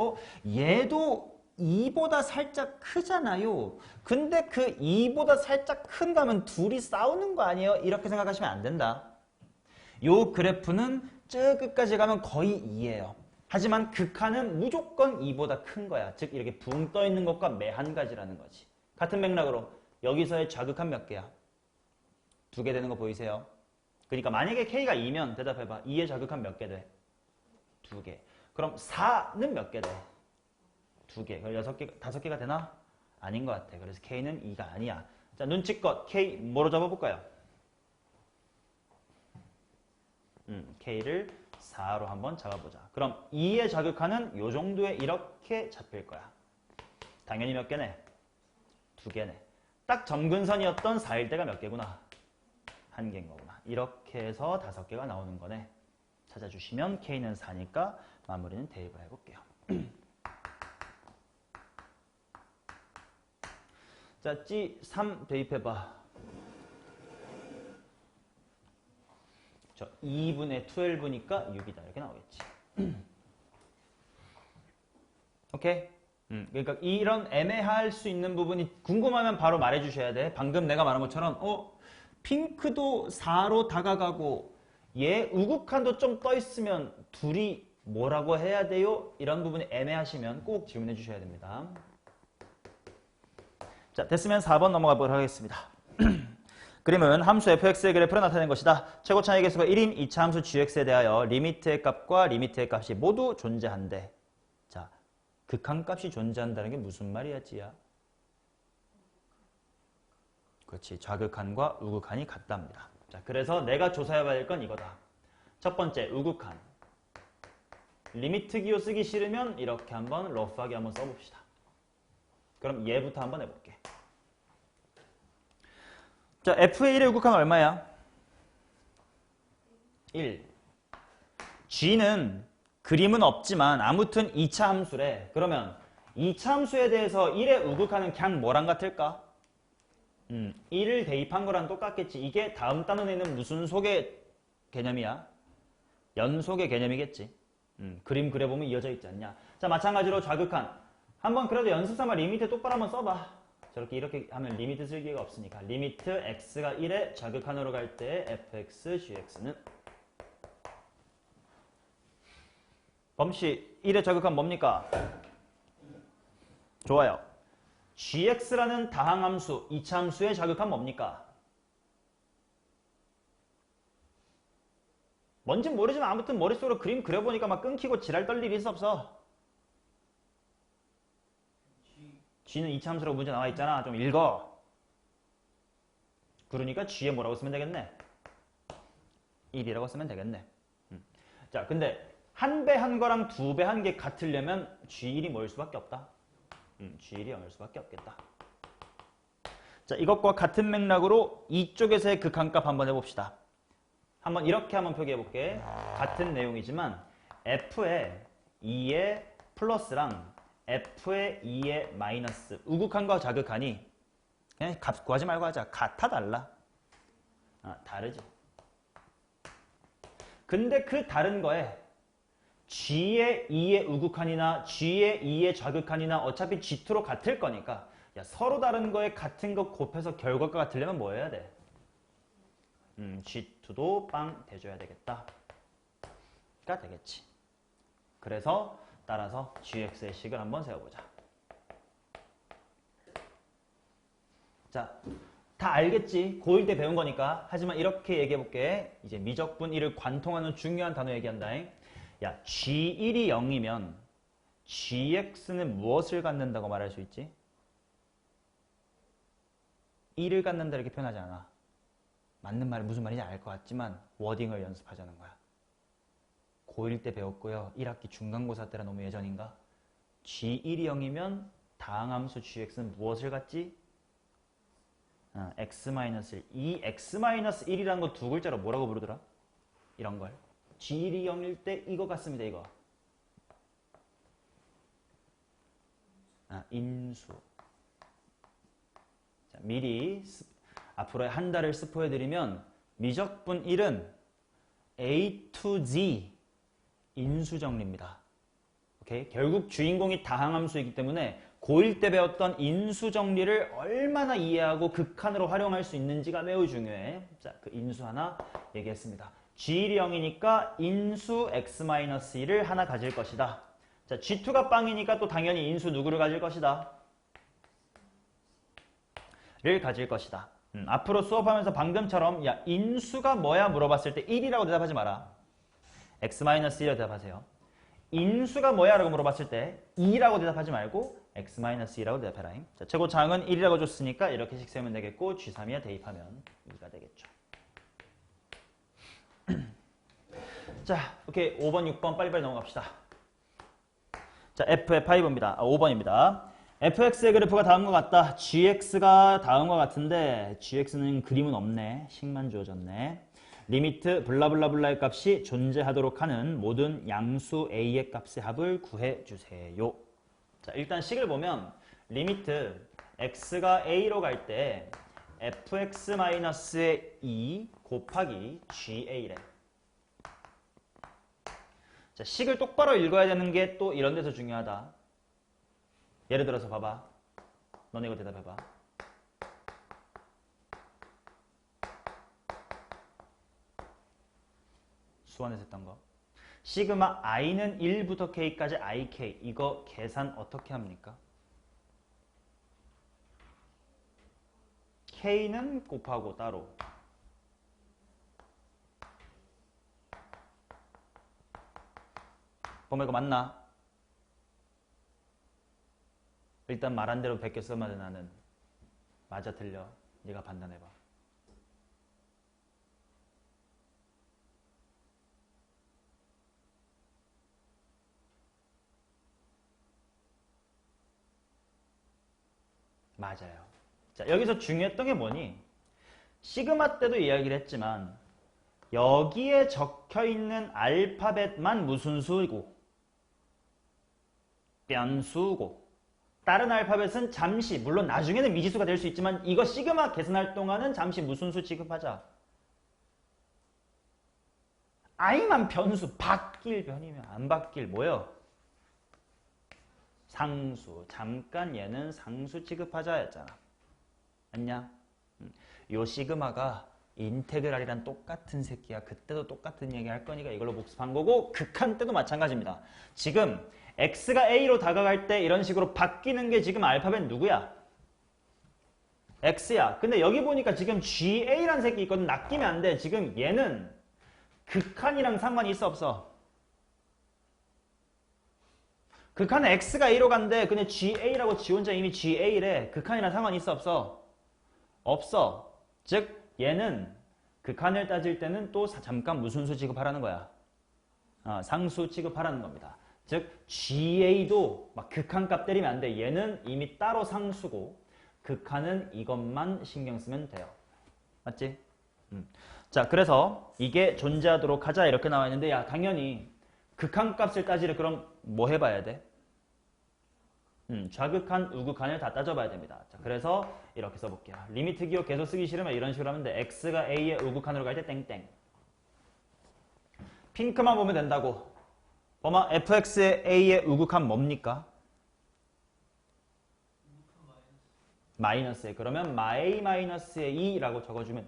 얘도 2보다 살짝 크잖아요. 근데 그 2보다 살짝 큰 거면 둘이 싸우는 거 아니에요? 이렇게 생각하시면 안 된다. 요 그래프는 저 끝까지 가면 거의 2예요. 하지만 극한은 무조건 2보다 큰 거야. 즉 이렇게 붕 떠 있는 것과 매 한 가지라는 거지. 같은 맥락으로 여기서의 좌극한 몇 개야? 2개 되는 거 보이세요? 그러니까 만약에 K가 2면 대답해봐. 2의 좌극한 몇 개 돼? 2개. 그럼 4는 몇 개 돼? 2개. 그럼 6개, 5개가 되나? 아닌 것 같아. 그래서 K는 2가 아니야. 자, 눈치껏 K 뭐로 잡아볼까요? K를 4로 한번 잡아보자. 그럼 2의 좌극한은 요 정도에 이렇게 잡힐 거야. 당연히 몇 개네? 2개네. 딱 점근선이었던 4일 때가 몇 개구나? 1개인 거구나. 이렇게 해서 5개가 나오는 거네. 찾아주시면 K는 4니까 마무리는 대입을 해볼게요. 자, G3 대입해봐. 저 2분의 12니까 6이다. 이렇게 나오겠지. 오케이? 그러니까 이런 애매할 수 있는 부분이 궁금하면 바로 말해주셔야 돼. 방금 내가 말한 것처럼 핑크도 4로 다가가고 얘 우극한도 좀 떠있으면 둘이 뭐라고 해야 돼요? 이런 부분이 애매하시면 꼭 질문해 주셔야 됩니다. 자, 됐으면 4번 넘어가 보도록 하겠습니다. 그림은 함수 fx의 그래프를 나타낸 것이다. 최고차의 개수가 1인 2차 함수 gx에 대하여 리미트의 값과 리미트의 값이 모두 존재한대. 자, 극한값이 존재한다는 게 무슨 말이야, 지야? 그렇지, 좌극한과 우극한이 같답니다. 자, 그래서 내가 조사해봐야 될 건 이거다. 첫 번째, 우극한. 리미트 기호 쓰기 싫으면 이렇게 한번 러프하게 한번 써봅시다. 그럼 얘부터 한번 해볼게. 자, f의 1의 우극한은 얼마야? 1. g는 그림은 없지만 아무튼 2차 함수래. 그러면 2차 함수에 대해서 1의 우극한은 그냥 뭐랑 같을까? 1을 대입한 거랑 똑같겠지. 이게 다음 단원에는 무슨 속의 개념이야? 연속의 개념이겠지. 그림 그려보면 이어져 있지 않냐. 자, 마찬가지로 좌극한. 한번 그래도 연습삼아 리미트 똑바로 한번 써봐. 저렇게 이렇게 하면 리미트 쓸 기회가 없으니까. 리미트 x가 1의 좌극한으로 갈 때 fx, gx는 범시 1의 좌극한 뭡니까? 좋아요. gx라는 다항함수, 2차 함수의 좌극한 뭡니까? 뭔진 모르지만 아무튼 머릿속으로 그림 그려보니까 막 끊기고 지랄 떨 일이 있어 없어? g는 2차 함수라고 문제 나와 있잖아. 좀 읽어. 그러니까 g에 뭐라고 쓰면 되겠네? 1이라고 쓰면 되겠네. 자, 근데 한 배 한 거랑 2배 한 게 같으려면 g1이 뭐일 수밖에 없다? g1이 0일 수밖에 없겠다. 자, 이것과 같은 맥락으로 이쪽에서의 극한값 한번 해봅시다. 한번 이렇게 한번 표기해볼게. 같은 내용이지만 f의 2의 플러스랑 f의 2의 마이너스 우극한과 좌극한이 그냥 값 구하지 말고 하자. 같아 달라? 다르지. 근데 그 다른 거에 g의 2의 우극한이나 g의 2의 좌극한이나 어차피 g2로 같을 거니까 야, 서로 다른 거에 같은 거 곱해서 결과가 같으려면 뭐 해야 돼? G2도 빵 대줘야 되겠다. 가 되겠지. 그래서 따라서 GX의 식을 한번 세워보자. 자, 다 알겠지? 고1 때 배운 거니까. 하지만 이렇게 얘기해볼게. 이제 미적분 1을 관통하는 중요한 단어 얘기한다. 야, G1이 0이면 GX는 무엇을 갖는다고 말할 수 있지? 1을 갖는다 이렇게 표현하지 않아. 맞는 말이 무슨 말인지 알 것 같지만 워딩을 연습하자는 거야. 고1 때 배웠고요. 1학기 중간고사 때라 너무 예전인가? G1이 0이면 다항함수 GX는 무엇을 갖지? X-1. 이 X-1이라는 거 두 글자로 뭐라고 부르더라? 이런 걸. G1이 0일 때 이거 같습니다. 이거. 인수. 자, 미리 앞으로의 한 달을 스포해드리면 미적분 1은 A to Z 인수정리입니다. 오케이? 결국 주인공이 다항함수이기 때문에 고1 때 배웠던 인수정리를 얼마나 이해하고 극한으로 활용할 수 있는지가 매우 중요해. 자, 그 인수 하나 얘기했습니다. G1이 0이니까 인수 X-1을 하나 가질 것이다. 자, G2가 빵이니까 또 당연히 인수 누구를 가질 것이다? 를 가질 것이다. 앞으로 수업하면서 방금처럼 야, 인수가 뭐야 물어봤을 때 1이라고 대답하지 마라. X-1이라고 대답하세요. 인수가 뭐야 라고 물어봤을 때 2라고 대답하지 말고 X-2라고 대답해라. 자, 최고차항은 1이라고 줬으니까 이렇게씩 세우면 되겠고 G3이야 대입하면 2가 되겠죠. 자, 오케이. 5번, 6번 빨리빨리 넘어갑시다. 자, F의 5번입니다. fx의 그래프가 다음과 같다. gx가 다음과 같은데 gx는 그림은 없네. 식만 주어졌네. 리미트 블라블라블라의 값이 존재하도록 하는 모든 양수 a의 값의 합을 구해주세요. 자, 일단 식을 보면 리미트 x가 a로 갈 때 fx-의 2 곱하기 ga래. 자, 식을 똑바로 읽어야 되는 게 또 이런 데서 중요하다. 예를 들어서 봐봐. 너네 이거 대답해봐. 수원에서 했던 거. 시그마 i는 1부터 k까지 ik. 이거 계산 어떻게 합니까? k는 곱하고 따로. 보면 이거 맞나? 일단 말한 대로 베껴 써마자 나는. 맞아 틀려. 네가 판단해봐. 맞아요. 자, 여기서 중요했던 게 뭐니? 시그마 때도 이야기를 했지만 여기에 적혀있는 알파벳만 무슨 수이고 변수고 다른 알파벳은 잠시, 물론 나중에는 미지수가 될 수 있지만 이거 시그마 계산할 동안은 잠시 무슨 수 취급하자. i만 변수, 바뀔 변이면 안 바뀔 뭐요? 상수. 잠깐 얘는 상수 취급하자 했잖아. 맞냐? 요 시그마가 인테그랄이랑 똑같은 새끼야. 그때도 똑같은 얘기 할 거니까 이걸로 복습한 거고 극한 때도 마찬가지입니다. 지금 x가 a로 다가갈 때 이런 식으로 바뀌는 게 지금 알파벳 누구야? x야. 근데 여기 보니까 지금 ga라는 새끼 있거든. 낚이면 안 돼. 지금 얘는 극한이랑 상관이 있어 없어? 극한은 x가 a로 간대. 근데 ga라고 지 혼자 이미 ga래. 극한이랑 상관이 있어 없어? 없어. 즉 얘는 극한을 따질 때는 또 잠깐 무슨 수 취급하라는 거야? 상수 취급하라는 겁니다. 즉 GA도 막 극한값 때리면 안 돼. 얘는 이미 따로 상수고 극한은 이것만 신경 쓰면 돼요. 맞지? 자, 그래서 이게 존재하도록 하자 이렇게 나와 있는데 야, 당연히 극한값을 따지려 그럼 뭐 해봐야 돼? 좌극한, 우극한을 다 따져봐야 됩니다. 자, 그래서 이렇게 써볼게요. 리미트 기호 계속 쓰기 싫으면 이런 식으로 하면 돼. x가 a의 우극한으로 갈 때 땡땡. 핑크만 보면 된다고. 범아 fx의 a의 우극한 뭡니까? 마이너스에. 그러면 마이 마이너스의 2라고 적어주면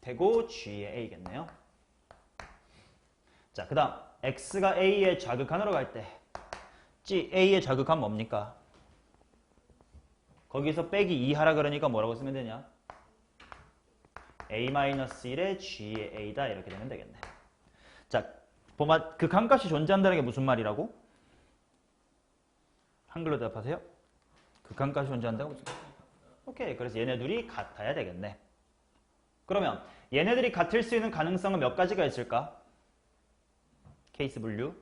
되고 G의 A겠네요. 자, 그 다음 X가 A의 좌극한으로 갈 때 G, A의 좌극한 뭡니까? 거기서 빼기 2 하라 그러니까 뭐라고 쓰면 되냐? A-1의 G의 A다 이렇게 되면 되겠네. 자, 보면 극한값이 존재한다는 게 무슨 말이라고? 한글로 대답하세요. 극한값이 존재한다고 무슨 말? 오케이. 그래서 얘네들이 같아야 되겠네. 그러면 얘네들이 같을 수 있는 가능성은 몇 가지가 있을까? 케이스 분류.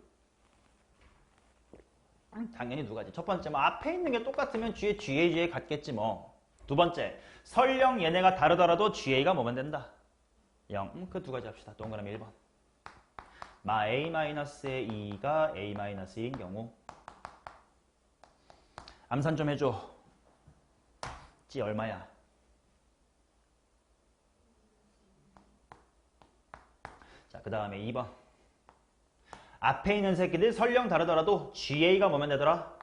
당연히 두 가지. 첫 번째, 뭐 앞에 있는 게 똑같으면 G의 GA 같겠지 뭐. 두 번째, 설령 얘네가 다르더라도 GA가 뭐면 된다? 0. 그 두 가지 합시다. 동그라미 1번. A-의 2가 A-2인 경우. 암산 좀 해줘. G 얼마야? 자, 그 다음에 2번. 앞에 있는 새끼들 설령 다르더라도 GA가 뭐면 되더라?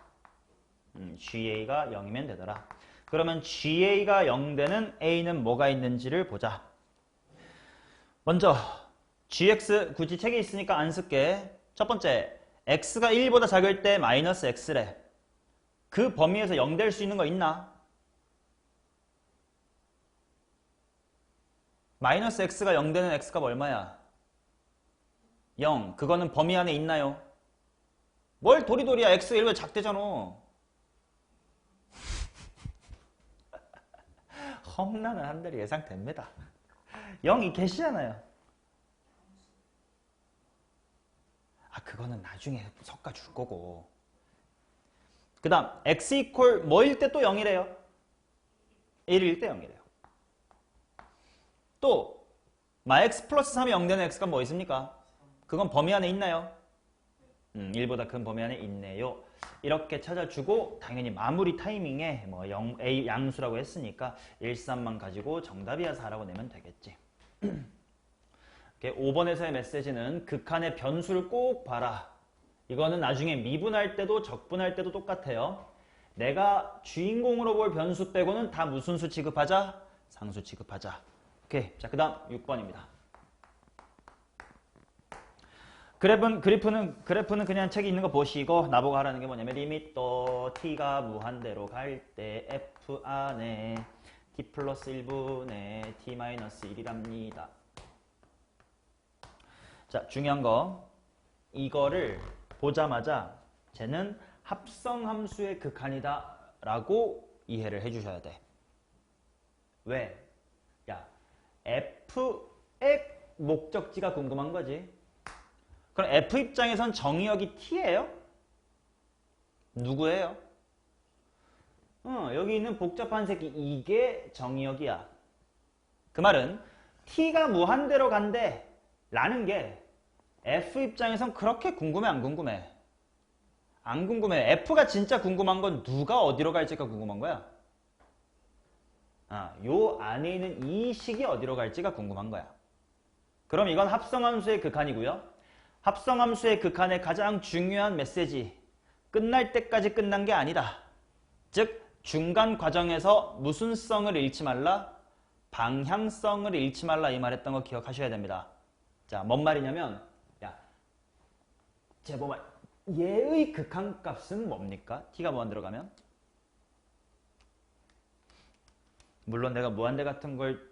GA가 0이면 되더라. 그러면 GA가 0 되는 A는 뭐가 있는지를 보자. 먼저 GX 굳이 책에 있으니까 안 쓸게. 첫 번째, X가 1보다 작을 때 마이너스 X래. 그 범위에서 0 될 수 있는 거 있나? 마이너스 X가 0 되는 X값 얼마야? 0. 그거는 범위 안에 있나요? 뭘 도리도리야. X가 1보다 작대잖아. 험난한 한 달이 예상됩니다. 0이 계시잖아요. 그거는 나중에 섞어줄 거고. 그 다음 x 이퀄 뭐일 때 또 0이래요? 1일 때 0이래요. 또 x 플러스 3이 0 되는 x가 뭐 있습니까? 그건 범위 안에 있나요? 1보다 큰 범위 안에 있네요. 이렇게 찾아주고 당연히 마무리 타이밍에 뭐 0, A 양수라고 했으니까 1, 3만 가지고 정답이야 4라고 내면 되겠지. 5번에서의 메시지는 극한의 변수를 꼭 봐라. 이거는 나중에 미분할 때도 적분할 때도 똑같아요. 내가 주인공으로 볼 변수 빼고는 다 무슨 수 취급하자? 상수 취급하자. 오케이. 자, 그 다음 6번입니다. 그래프는 그냥 책에 있는 거 보시고 나보고 하라는 게 뭐냐면 리미터 t가 무한대로 갈 때 f 안에 t 플러스 1분의 t 마이너스 1이랍니다. 자, 중요한 거 이거를 보자마자 쟤는 합성함수의 극한이다 라고 이해를 해주셔야 돼. 왜? 야, f의 목적지가 궁금한 거지. 그럼 f 입장에선 정의역이 t예요? 누구예요? 여기 있는 복잡한 새끼 이게 정의역이야. 그 말은 t가 무한대로 간대 라는 게 f 입장에선 그렇게 궁금해 안 궁금해? 안 궁금해. f가 진짜 궁금한 건 누가 어디로 갈지가 궁금한 거야. 요 안에 있는 이 식이 어디로 갈지가 궁금한 거야. 그럼 이건 합성함수의 극한이고요. 합성함수의 극한의 가장 중요한 메시지. 끝날 때까지 끝난 게 아니다. 즉 중간 과정에서 무슨 성을 잃지 말라? 방향성을 잃지 말라 이 말했던 거 기억하셔야 됩니다. 자, 뭔 말이냐면 제보말 얘의 극한값은 뭡니까? t가 무한대로 가면? 물론 내가 무한대 같은 걸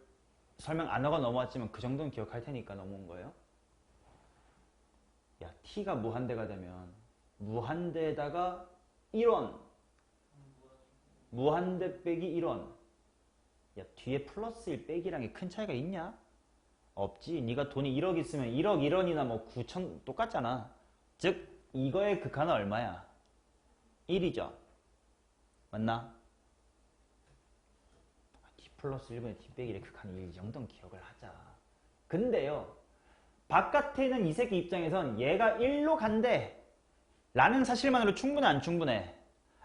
설명 안 하고 넘어왔지만 그 정도는 기억할 테니까 넘어온 거예요. 야, t가 무한대가 되면 무한대에다가 1원 무한대 빼기 1원 야, 뒤에 플러스 1 빼기랑 큰 차이가 있냐? 없지. 네가 돈이 1억 있으면 1억 1원이나 뭐 9천 똑같잖아. 즉 이거의 극한은 얼마야? 1이죠. 맞나? t 플러스 1분의 t 빼기 1의 극한이 1 이 정도는 기억을 하자. 근데요. 바깥에 있는 이 새끼 입장에선 얘가 1로 간대 라는 사실만으로 충분해 안 충분해?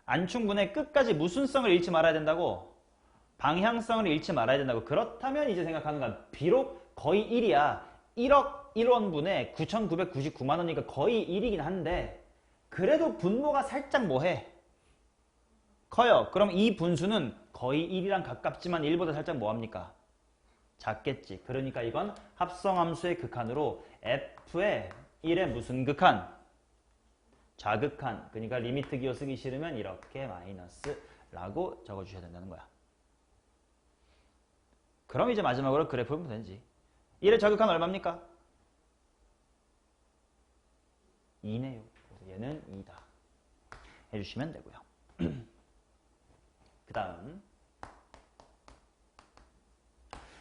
안 충분해. 끝까지 무슨 성을 잃지 말아야 된다고? 방향성을 잃지 말아야 된다고. 그렇다면 이제 생각하는 건 비록 거의 1이야. 1억 1원분에 9,999만 원이니까 거의 1이긴 한데 그래도 분모가 살짝 뭐해? 커요. 그럼 이 분수는 거의 1이랑 가깝지만 1보다 살짝 뭐합니까? 작겠지. 그러니까 이건 합성함수의 극한으로 f의 1의 무슨 극한? 좌극한. 그러니까 리미트 기호 쓰기 싫으면 이렇게 마이너스라고 적어주셔야 된다는 거야. 그럼 이제 마지막으로 그래프 보면 되지. 1의 좌극한 얼마입니까? 2네요. 그래서 얘는 2다. 해주시면 되고요. 그 다음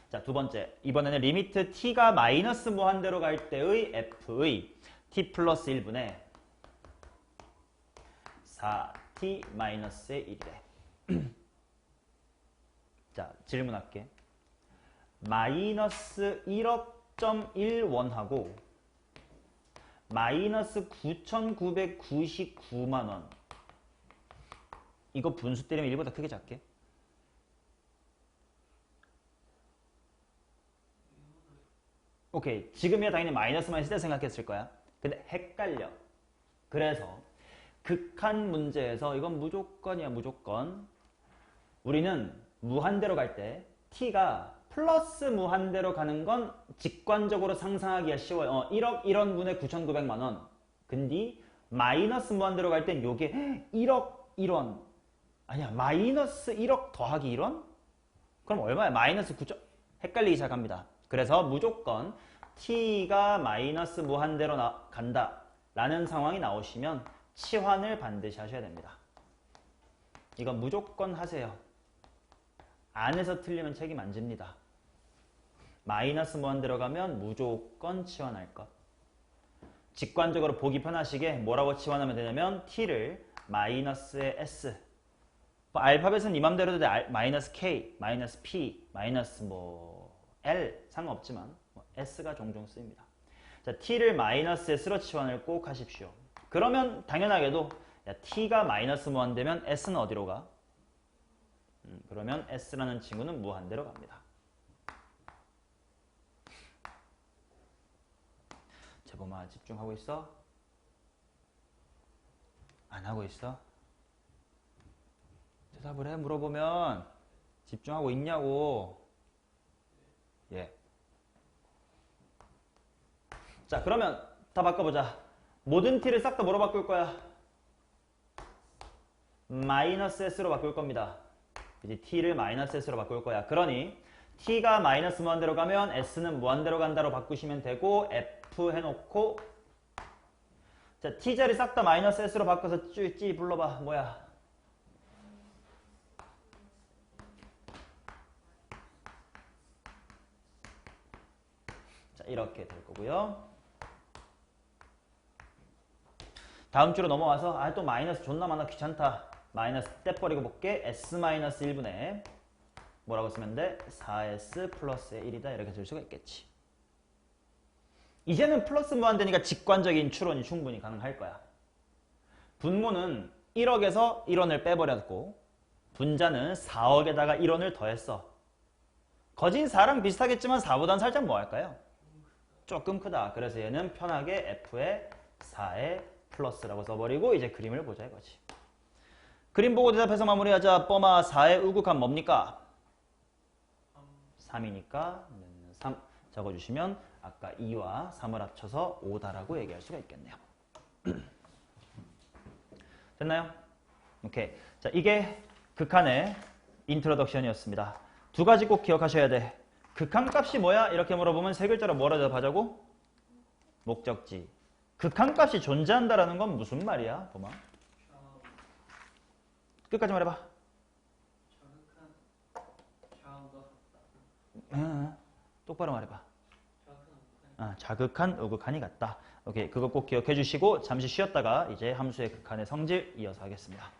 자, 두 번째. 이번에는 리미트 t가 마이너스 무한대로 갈 때의 f의 t 플러스 1분의 4t 마이너스의 1이래. 자, 질문할게. 마이너스 1억.1원하고 마이너스 9,999만 원. 이거 분수 때리면 1보다 크게 작게? 오케이. 지금이야 당연히 마이너스만 있을 때 생각했을 거야. 근데 헷갈려. 그래서 극한 문제에서 이건 무조건이야, 무조건. 우리는 무한대로 갈 때 t가 플러스 무한대로 가는 건 직관적으로 상상하기가 쉬워요. 1억 1원분의 9,900만 원. 근데 마이너스 무한대로 갈 땐 요게 1억 1원. 아니야, 마이너스 1억 더하기 1원? 그럼 얼마야? 마이너스 9천. 헷갈리기 시작합니다. 그래서 무조건 t가 마이너스 무한대로 간다 라는 상황이 나오시면 치환을 반드시 하셔야 됩니다. 이건 무조건 하세요. 안에서 틀리면 책임 안 집니다. 마이너스 무한대로 가면 무조건 치환할 것. 직관적으로 보기 편하시게 뭐라고 치환하면 되냐면 t를 마이너스의 s, 뭐 알파벳은 이 맘대로도 돼. 마이너스 k, 마이너스 p, 마이너스 l 상관없지만 s가 종종 쓰입니다. 자, t를 마이너스 s로 치환을 꼭 하십시오. 그러면 당연하게도 t가 마이너스 무한대면 s는 어디로 가? 그러면 s라는 친구는 무한대로 갑니다. 제보마 집중하고 있어? 안 하고 있어? 대답을 해. 물어보면 집중하고 있냐고. 예. 자, 그러면 다 바꿔보자. 모든 t를 싹 다 뭐로 바꿀 거야? 마이너스 s로 바꿀 겁니다. 이제 t를 마이너스 s로 바꿀 거야. 그러니 t가 마이너스 무한대로 가면 s는 무한대로 간다로 바꾸시면 되고, f 해놓고, 자, t자리 싹 다 마이너스 s로 바꿔서 찌 불러봐. 뭐야? 자, 이렇게 될 거고요. 다음 주로 넘어와서 또 마이너스 존나 많아 귀찮다. 마이너스 떼버리고 볼게. s-1분의 뭐라고 쓰면 돼? 4s 플러스의 1이다. 이렇게 쓸 수가 있겠지. 이제는 플러스 무한대니까 직관적인 추론이 충분히 가능할 거야. 분모는 1억에서 1원을 빼버렸고 분자는 4억에다가 1원을 더했어. 거진 4랑 비슷하겠지만 4보단 살짝 뭐 할까요? 조금 크다. 그래서 얘는 편하게 f의 4의 플러스라고 써버리고 이제 그림을 보자 이거지. 그림 보고 대답해서 마무리하자. 뻔마 4의 우극한 뭡니까? 3이니까 3 적어주시면 아까 2와 3을 합쳐서 5다라고 얘기할 수가 있겠네요. 됐나요? 오케이. 자, 이게 극한의 인트로덕션이었습니다. 두 가지 꼭 기억하셔야 돼. 극한값이 뭐야? 이렇게 물어보면 세 글자로 뭐라 대답하자고? 목적지. 극한값이 존재한다라는 건 무슨 말이야? 보마. 끝까지 말해봐. 똑바로 말해봐. 자극한, 우극한이 같다. 오케이, 그거 꼭 기억해 주시고 잠시 쉬었다가 이제 함수의 극한의 성질 이어서 하겠습니다.